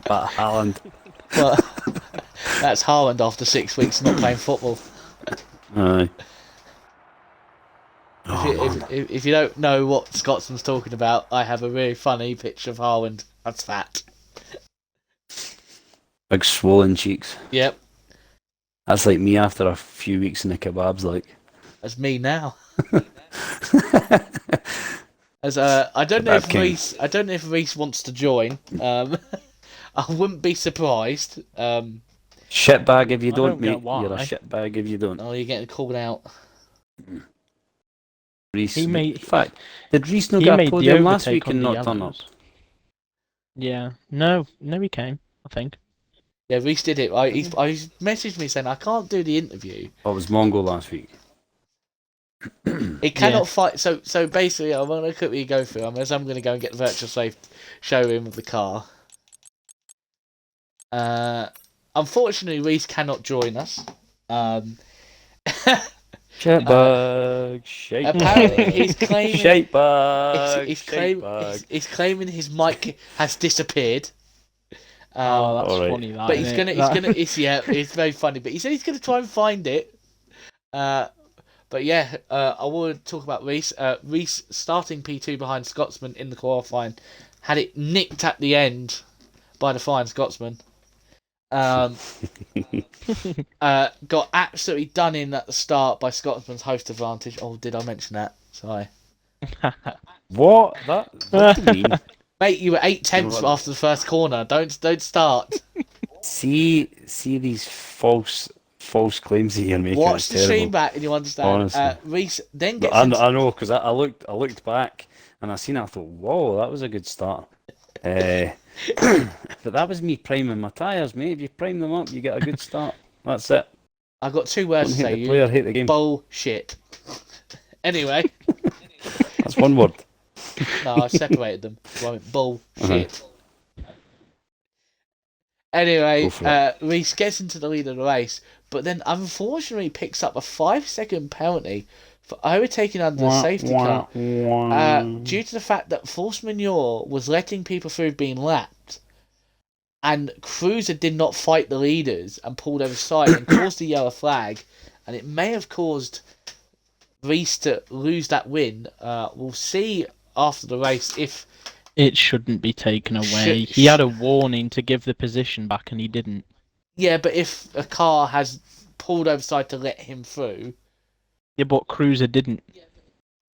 [SPEAKER 3] But Haaland.
[SPEAKER 1] Well, that's Haaland after 6 weeks not playing football.
[SPEAKER 3] Aye.
[SPEAKER 1] If you don't know what Scotsman's talking about, I have a really funny picture of Haaland. That's that.
[SPEAKER 3] Big swollen cheeks.
[SPEAKER 1] Yep.
[SPEAKER 3] That's like me after a few weeks in the kebabs, like.
[SPEAKER 1] That's me now. As I don't know if Reese. I don't know if Reese wants to join. I wouldn't be surprised.
[SPEAKER 3] Shitbag if you don't,
[SPEAKER 4] don't get
[SPEAKER 3] mate.
[SPEAKER 4] why.
[SPEAKER 3] You're a shitbag if you don't.
[SPEAKER 1] Oh, you're getting called out.
[SPEAKER 3] Reese.
[SPEAKER 4] He made-
[SPEAKER 3] In fact, did Reese not
[SPEAKER 4] he
[SPEAKER 3] get a
[SPEAKER 4] made the
[SPEAKER 3] podium last
[SPEAKER 4] overtake
[SPEAKER 3] week and
[SPEAKER 4] on
[SPEAKER 3] not
[SPEAKER 4] the
[SPEAKER 3] turn up?
[SPEAKER 4] others. Yeah. No, he came, I think.
[SPEAKER 1] Yeah, Reese did it. He messaged me saying I can't do the interview.
[SPEAKER 3] Oh, it was Mongo last week.
[SPEAKER 1] It cannot fight. So basically, I'm going to quickly go through. I'm going to go and get the virtual safe showroom of the car. Unfortunately, Reese cannot join us.
[SPEAKER 3] Shitbag, shitbag.
[SPEAKER 1] Apparently, he's claiming
[SPEAKER 3] Shitebag,
[SPEAKER 1] he's claiming his mic has disappeared.
[SPEAKER 4] Oh, that's
[SPEAKER 3] alright.
[SPEAKER 4] funny. That,
[SPEAKER 1] But he's
[SPEAKER 4] innit?
[SPEAKER 1] it's very funny. But he said he's gonna try and find it. But yeah, I want to talk about Reese. Reese starting P2 behind Scotsman in the qualifying, had it nicked at the end by the flying Scotsman. Got absolutely done in at the start by Scotsman's host advantage. Oh, did I mention that? Sorry.
[SPEAKER 3] What? What do you mean?
[SPEAKER 1] Mate, you were 8/10
[SPEAKER 3] What?
[SPEAKER 1] after the first corner. Don't start.
[SPEAKER 3] See these false claims that you're making.
[SPEAKER 1] Watch
[SPEAKER 3] It's
[SPEAKER 1] the stream
[SPEAKER 3] terrible.
[SPEAKER 1] back and you understand.
[SPEAKER 3] Honestly.
[SPEAKER 1] Reese then
[SPEAKER 3] But
[SPEAKER 1] gets into...
[SPEAKER 3] I know because I looked back and I seen it. I thought, whoa, that was a good start. But that was me priming my tyres, mate. If you prime them up, you get a good start. That's it.
[SPEAKER 1] I've got two words
[SPEAKER 3] Don't
[SPEAKER 1] to
[SPEAKER 3] hate
[SPEAKER 1] say.
[SPEAKER 3] the
[SPEAKER 1] You
[SPEAKER 3] player, hate the game.
[SPEAKER 1] bullshit. Anyway,
[SPEAKER 3] That's one word.
[SPEAKER 1] no, I separated them. I went bullshit. Anyway,
[SPEAKER 3] Go for
[SPEAKER 1] Reese gets into the lead of the race, but then unfortunately picks up a 5-second penalty for overtaking under the safety car due to the fact that force majeure was letting people through being lapped, and Cruiser did not fight the leaders and pulled over side and caused the yellow flag, and it may have caused Reese to lose that win. We'll see after the race if...
[SPEAKER 4] It shouldn't be taken away. He had a warning to give the position back and he didn't.
[SPEAKER 1] Yeah, but if a car has pulled over side to let him through...
[SPEAKER 4] Yeah, but Cruiser didn't.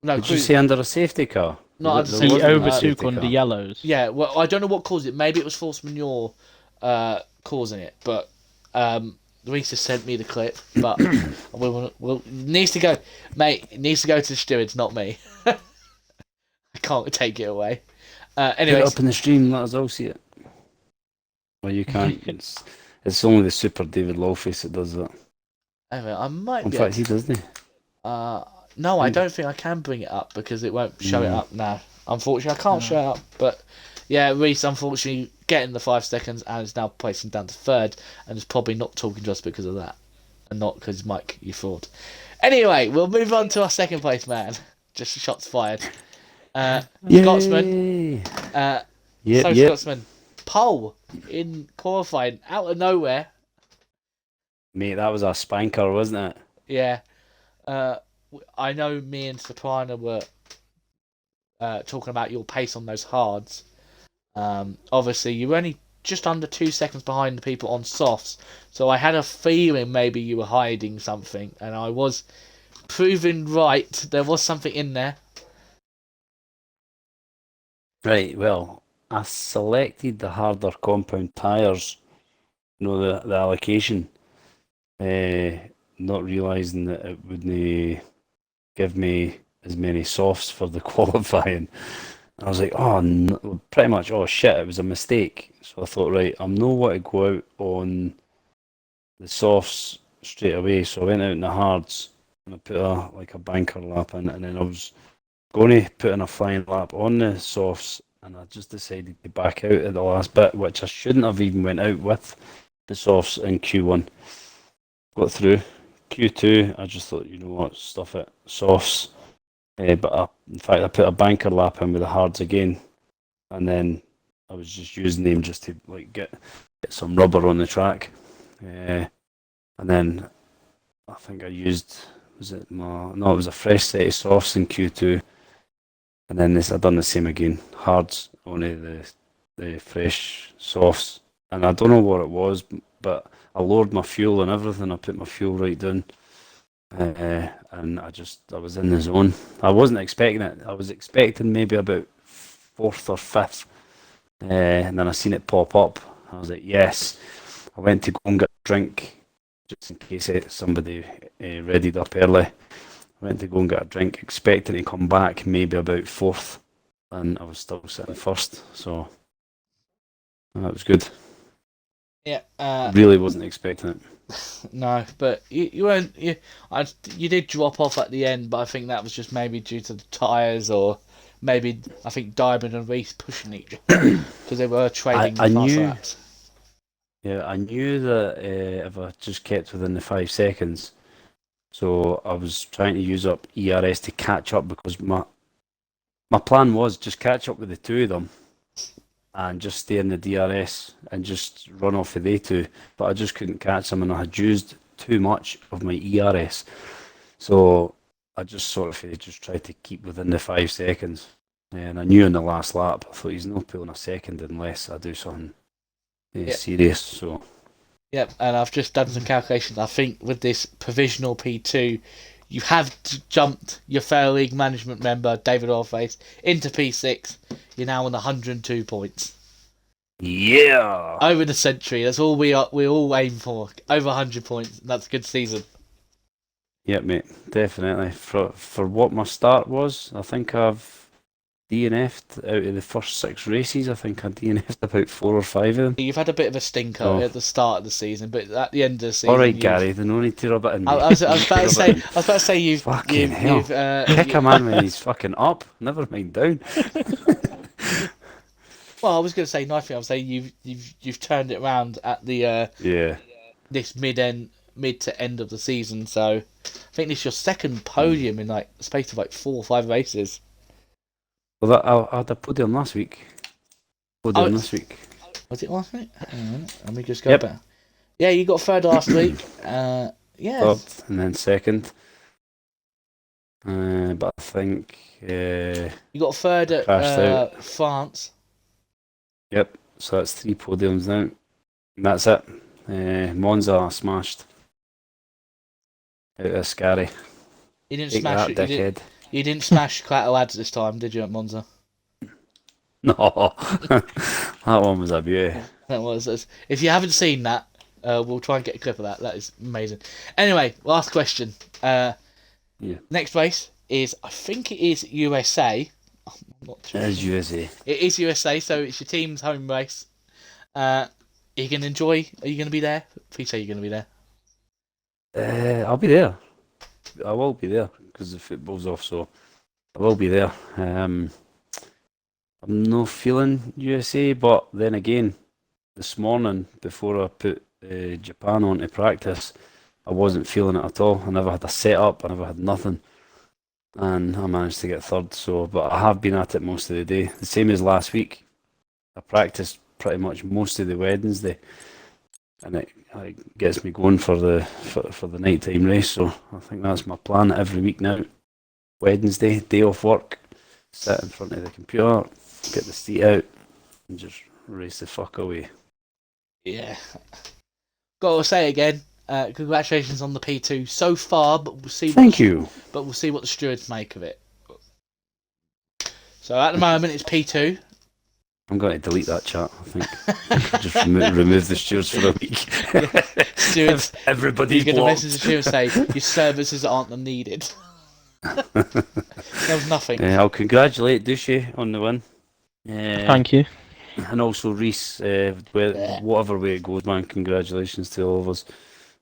[SPEAKER 1] No,
[SPEAKER 3] Did you say under a safety car?
[SPEAKER 1] No,
[SPEAKER 3] There
[SPEAKER 1] He
[SPEAKER 4] He
[SPEAKER 3] wasn't a
[SPEAKER 4] overtook
[SPEAKER 3] safety
[SPEAKER 4] under
[SPEAKER 3] car.
[SPEAKER 4] yellows.
[SPEAKER 1] Yeah, well, I don't know what caused it. Maybe it was force majeure causing it, but Reese has sent me the clip, but it needs to go, mate. It needs to go to the stewards, not me. I can't take it away.
[SPEAKER 3] Put
[SPEAKER 1] Anyway,
[SPEAKER 3] it up in the stream, let us all see it. Well, you can't. It's only the super David Lawface that does that.
[SPEAKER 1] anyway, I might
[SPEAKER 3] In
[SPEAKER 1] be.
[SPEAKER 3] fact, he doesn't.
[SPEAKER 1] No, I don't think I can bring it up because it won't show it up now. Unfortunately, I can't show it up. But yeah, Reese unfortunately getting the 5 seconds and is now placing down to third and is probably not talking to us because of that and not because Mike, you fraud. Anyway, we'll move on to our second place man. Just shots fired. Scotsman.
[SPEAKER 3] Yep.
[SPEAKER 1] Scotsman. Pole in qualifying out of nowhere.
[SPEAKER 3] Mate, that was a spanker, wasn't it?
[SPEAKER 1] Yeah. I know me and Soprano were talking about your pace on those hards. Obviously, you were only just under 2 seconds behind the people on softs, so I had a feeling maybe you were hiding something, and I was proven right. There was something in there.
[SPEAKER 3] Right, well, I selected the harder compound tyres, the allocation, not realising that it wouldn't give me as many softs for the qualifying. I was like, oh, no, pretty much, oh shit, it was a mistake. So I thought, right, I'm not want to go out on the softs straight away. So I went out in the hards and I put a banker lap in, and then I was going to put in a flying lap on the softs, and I just decided to back out at the last bit, which I shouldn't have even went out with the softs in Q1. Got through. Q2, I just thought, you know what, stuff it, softs. But in fact, I put a banker lap in with the hards again, and then I was just using them just to like get some rubber on the track. And then I think I used, it was a fresh set of softs in Q2. And then I done the same again, hards only the fresh softs. And I don't know what it was, but I lowered my fuel and everything. I put my fuel right down. And I was in the zone. I wasn't expecting it. I was expecting maybe about 4th or 5th. And then I seen it pop up. I was like, yes. I went to go and get a drink, just in case somebody readied up early. I went to go and get a drink, expecting to come back maybe about 4th, and I was still sitting 1st, so that was good.
[SPEAKER 1] Yeah.
[SPEAKER 3] Really wasn't expecting it.
[SPEAKER 1] No, but you weren't. You did drop off at the end, but I think that was just maybe due to the tyres, or maybe I think Diamond and Reese pushing each other because they were trading
[SPEAKER 3] I
[SPEAKER 1] fast
[SPEAKER 3] knew.
[SPEAKER 1] laps.
[SPEAKER 3] Yeah, I knew that if I just kept within the 5 seconds, so I was trying to use up ERS to catch up, because my plan was just catch up with the two of them and just stay in the DRS and just run off of they two, but I just couldn't catch them, and I had used too much of my ERS, so I just sort of just tried to keep within the 5 seconds, and I knew in the last lap, I thought he's not pulling a second unless I do something serious, so
[SPEAKER 1] Yep, and I've just done some calculations. I think with this provisional P2, you have jumped your Fair League management member, David Orface, into P6. You're now on 102 points.
[SPEAKER 3] Yeah.
[SPEAKER 1] Over the century. That's all we all aim for. Over 100 points. That's a good season.
[SPEAKER 3] Yep, mate. Definitely. For what my start was, I think I've DNF'd out of the first 6 races. I think I DNF'd about 4 or 5 of them.
[SPEAKER 1] You've had a bit of a stinker
[SPEAKER 3] Oh.
[SPEAKER 1] at the start of the season, but at the end of the season,
[SPEAKER 3] All right, Gary. There's no need to rub it in.
[SPEAKER 1] I was about to say you've
[SPEAKER 3] Fucking hell. Pick a man when he's fucking up. Never mind down.
[SPEAKER 1] Well, I was going to say nothing. I was saying you've turned it around at the
[SPEAKER 3] Yeah.
[SPEAKER 1] this mid to end of the season. So I think this is your second podium in like the space of like 4 or 5 races.
[SPEAKER 3] Well, I had a podium last week. This week.
[SPEAKER 1] Was it last week? Hang on, let me just go
[SPEAKER 3] Yep.
[SPEAKER 1] back. Yeah, you got third last week. Yeah.
[SPEAKER 3] Third and then second. But I think
[SPEAKER 1] You got third
[SPEAKER 3] crashed out.
[SPEAKER 1] at France.
[SPEAKER 3] Yep. So that's 3 podiums now. And that's it. Monza I smashed. Out of Scary.
[SPEAKER 1] You didn't
[SPEAKER 3] Take
[SPEAKER 1] smash
[SPEAKER 3] that,
[SPEAKER 1] it.
[SPEAKER 3] dickhead.
[SPEAKER 1] You didn't smash quite a lads this time, did you, at Monza?
[SPEAKER 3] No, that one was a beauty.
[SPEAKER 1] That was. If you haven't seen that, we'll try and get a clip of that. That is amazing. Anyway, last question.
[SPEAKER 3] Yeah.
[SPEAKER 1] Next race is, I think it is USA. I'm not too
[SPEAKER 3] It is
[SPEAKER 1] sure.
[SPEAKER 3] USA.
[SPEAKER 1] It is USA, so it's your team's home race. Are you going to enjoy? Are you going to be there? Please say you're going to be there.
[SPEAKER 3] I'll be there. I will be there because the football's off, so I will be there. I'm not feeling USA, but then again, this morning before I put Japan onto practice, I wasn't feeling it at all. I never had a setup. I never had nothing, and I managed to get third. So, but I have been at it most of the day, the same as last week. I practiced pretty much most of the Wednesday, and it gets me going for the nighttime race. So I think that's my plan every week now. Wednesday, day off work, sit in front of the computer, get the seat out, and just race the fuck away.
[SPEAKER 1] Yeah. Got to say again, congratulations on the P2 so far, but we'll see.
[SPEAKER 3] Thank you.
[SPEAKER 1] But we'll see what the stewards make of it. So at the moment it's P2.
[SPEAKER 3] I'm going to delete that chat, I think. Just remove the stewards for a week.
[SPEAKER 1] Stewards,
[SPEAKER 3] Everybody's
[SPEAKER 1] you're going to
[SPEAKER 3] blocked.
[SPEAKER 1] message the steward and say your services aren't needed. There was nothing.
[SPEAKER 3] I'll congratulate Duchy on the win.
[SPEAKER 4] Thank you.
[SPEAKER 3] And also Reese, whatever way it goes, man, congratulations to all of us.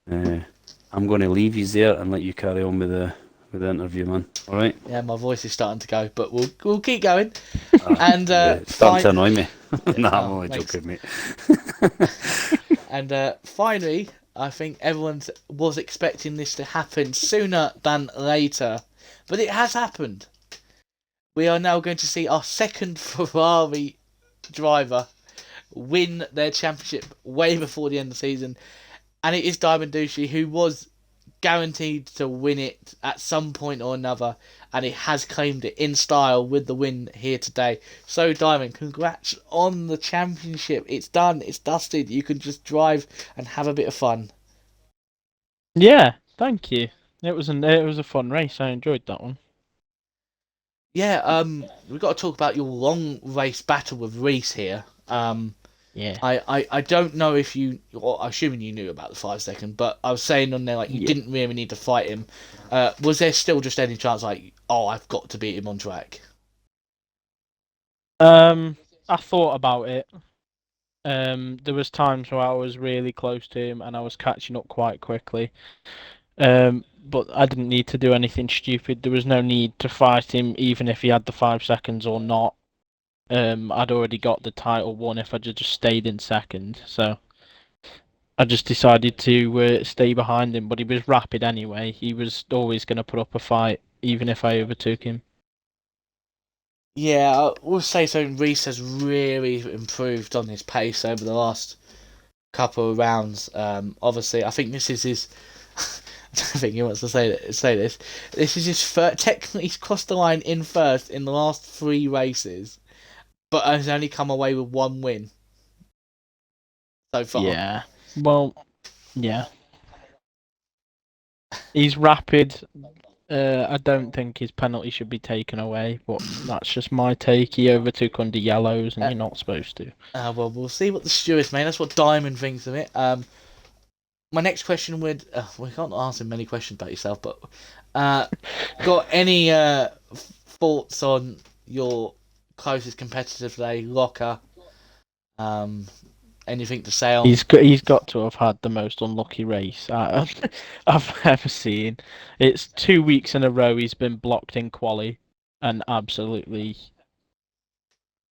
[SPEAKER 3] I'm going to leave you there and let you carry on with the interview, man. All right?
[SPEAKER 1] Yeah, my voice is starting to go, but we'll keep going. And
[SPEAKER 3] It's starting to annoy me. Nah, I'm
[SPEAKER 1] Oh,
[SPEAKER 3] only
[SPEAKER 1] thanks.
[SPEAKER 3] joking, mate.
[SPEAKER 1] And finally, I think everyone was expecting this to happen sooner than later, but it has happened. We are now going to see our second Ferrari driver win their championship way before the end of the season, and it is Diamond Duchy, who was guaranteed to win it at some point or another, and he has claimed it in style with the win here today. So Diamond, congrats on the championship. It's done, it's dusted, you can just drive and have a bit of fun.
[SPEAKER 4] Yeah, thank you. It was a fun race. I enjoyed that one.
[SPEAKER 1] Yeah, we've got to talk about your long race battle with Reese here.
[SPEAKER 4] Yeah.
[SPEAKER 1] I don't know if you, or assuming you knew about the 5 second, but I was saying on there like you
[SPEAKER 4] Yeah.
[SPEAKER 1] didn't really need to fight him. Was there still just any chance like, oh, I've got to beat him on track?
[SPEAKER 4] I thought about it. There was times where I was really close to him and I was catching up quite quickly. But I didn't need to do anything stupid. There was no need to fight him, even if he had the 5 seconds or not. I'd already got the title won if I'd just stayed in second. So I just decided to stay behind him. But he was rapid anyway. He was always going to put up a fight, even if I overtook him.
[SPEAKER 1] Yeah, I will say so. Reese has really improved on his pace over the last couple of rounds. Obviously, I think this is his. I don't think he wants to say this. This is his first. Technically, he's crossed the line in first in the last 3 races, but has only come away with 1 win so far.
[SPEAKER 4] Yeah. Well, Yeah. He's rapid. I don't think his penalty should be taken away, but that's just my take. He overtook under yellows, and you're not supposed to.
[SPEAKER 1] Well, we'll see what the stewards made. That's what Diamond thinks of it. My next question would we can't answer many questions about yourself, but got any thoughts on your closest competitor today, Locker? Anything to say on?
[SPEAKER 4] He's got to have had the most unlucky race I've ever seen. It's 2 weeks in a row he's been blocked in quali and absolutely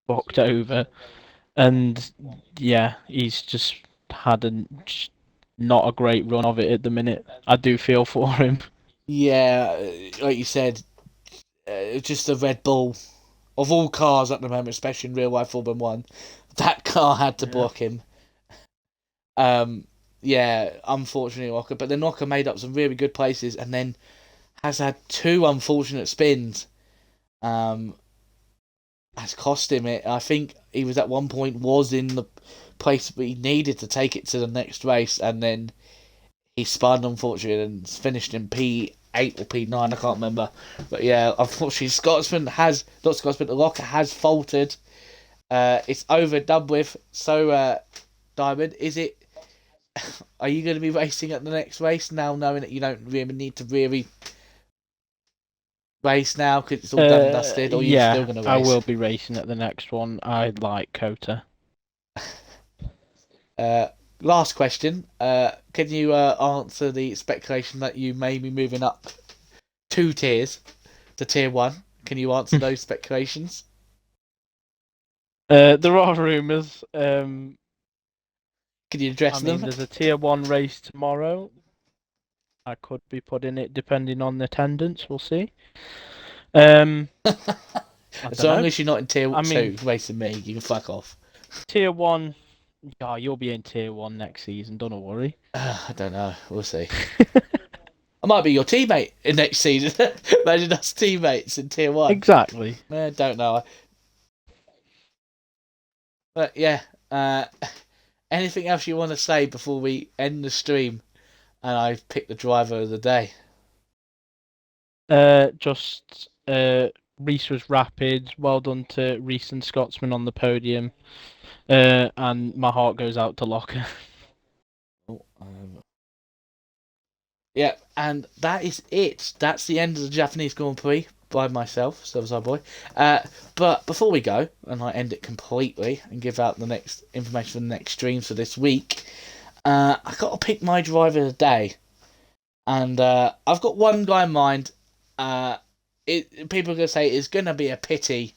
[SPEAKER 4] fucked over. And yeah, he's just had not a great run of it at the minute. I do feel for him.
[SPEAKER 1] Yeah, like you said, just the Red Bull of all cars at the moment, especially in real life Formula One. That car had to block him. Yeah, unfortunately, Locker. But then Locker made up some really good places, and then has had two unfortunate spins. Has cost him it. I think he was at one point was in the place that he needed to take it to the next race, and then he spun unfortunately and finished in P8 or P9. I can't remember, but yeah, unfortunately, the Locker has faltered. It's over, done with. So, Diamond, is it? Are you going to be racing at the next race now, knowing that you don't really need to really race now because it's all done and dusted, or are you still going to race?
[SPEAKER 4] I will be racing at the next one. I like Kota.
[SPEAKER 1] Last question. Can you answer the speculation that you may be moving up 2 tiers to tier 1? Can you answer those speculations?
[SPEAKER 4] There are rumours.
[SPEAKER 1] Can you address them?
[SPEAKER 4] There's a tier 1 race tomorrow. I could be putting it depending on the attendance. We'll see.
[SPEAKER 1] As long as you're not in tier 2 racing me, you can fuck off.
[SPEAKER 4] Tier 1. Yeah, you'll be in tier 1 next season. Don't worry.
[SPEAKER 1] I don't know. We'll see. I might be your teammate in next season. Imagine us teammates in tier 1.
[SPEAKER 4] Exactly.
[SPEAKER 1] I don't know. But yeah, anything else you want to say before we end the stream and I pick the driver of the day?
[SPEAKER 4] Reese was rapid. Well done to Reese and Scotsman on the podium. And my heart goes out to Locker.
[SPEAKER 1] Yeah, and that is it. That's the end of the Japanese Grand Prix by myself, Silverside Boy. But before we go, and I end it completely and give out the next information for the next streams for this week, I got to pick my driver of the day. And I've got one guy in mind. People are going to say it's going to be a pity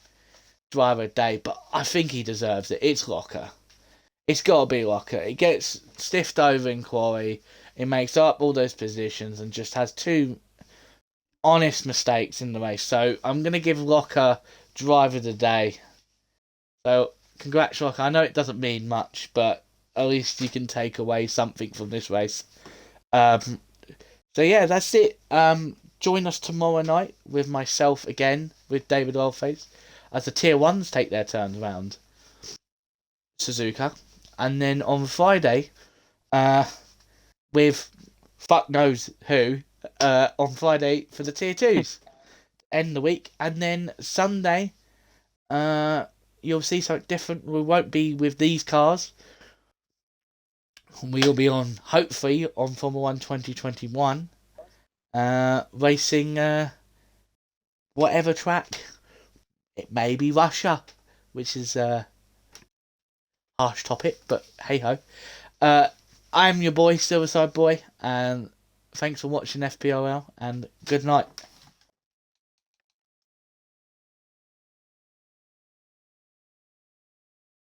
[SPEAKER 1] driver of the day, but I think he deserves it. It's Locker. It's got to be Locker. It gets stiffed over in quali. It makes up all those positions and just has 2 honest mistakes in the race. So I'm going to give Locker driver of the day. So congrats, Locker. I know it doesn't mean much, but at least you can take away something from this race. So yeah, that's it. Join us tomorrow night with myself again, with David Wellface, as the tier 1s take their turns around Suzuka. And then on Friday, with fuck knows who, on Friday for the tier 2s. End the week. And then Sunday, you'll see something different. We won't be with these cars. We'll be hopefully on Formula 1 2021. Racing whatever track. It may be Russia, which is a harsh topic, but hey ho. I'm your boy, Silverside Boy, and thanks for watching FPRL, and good night.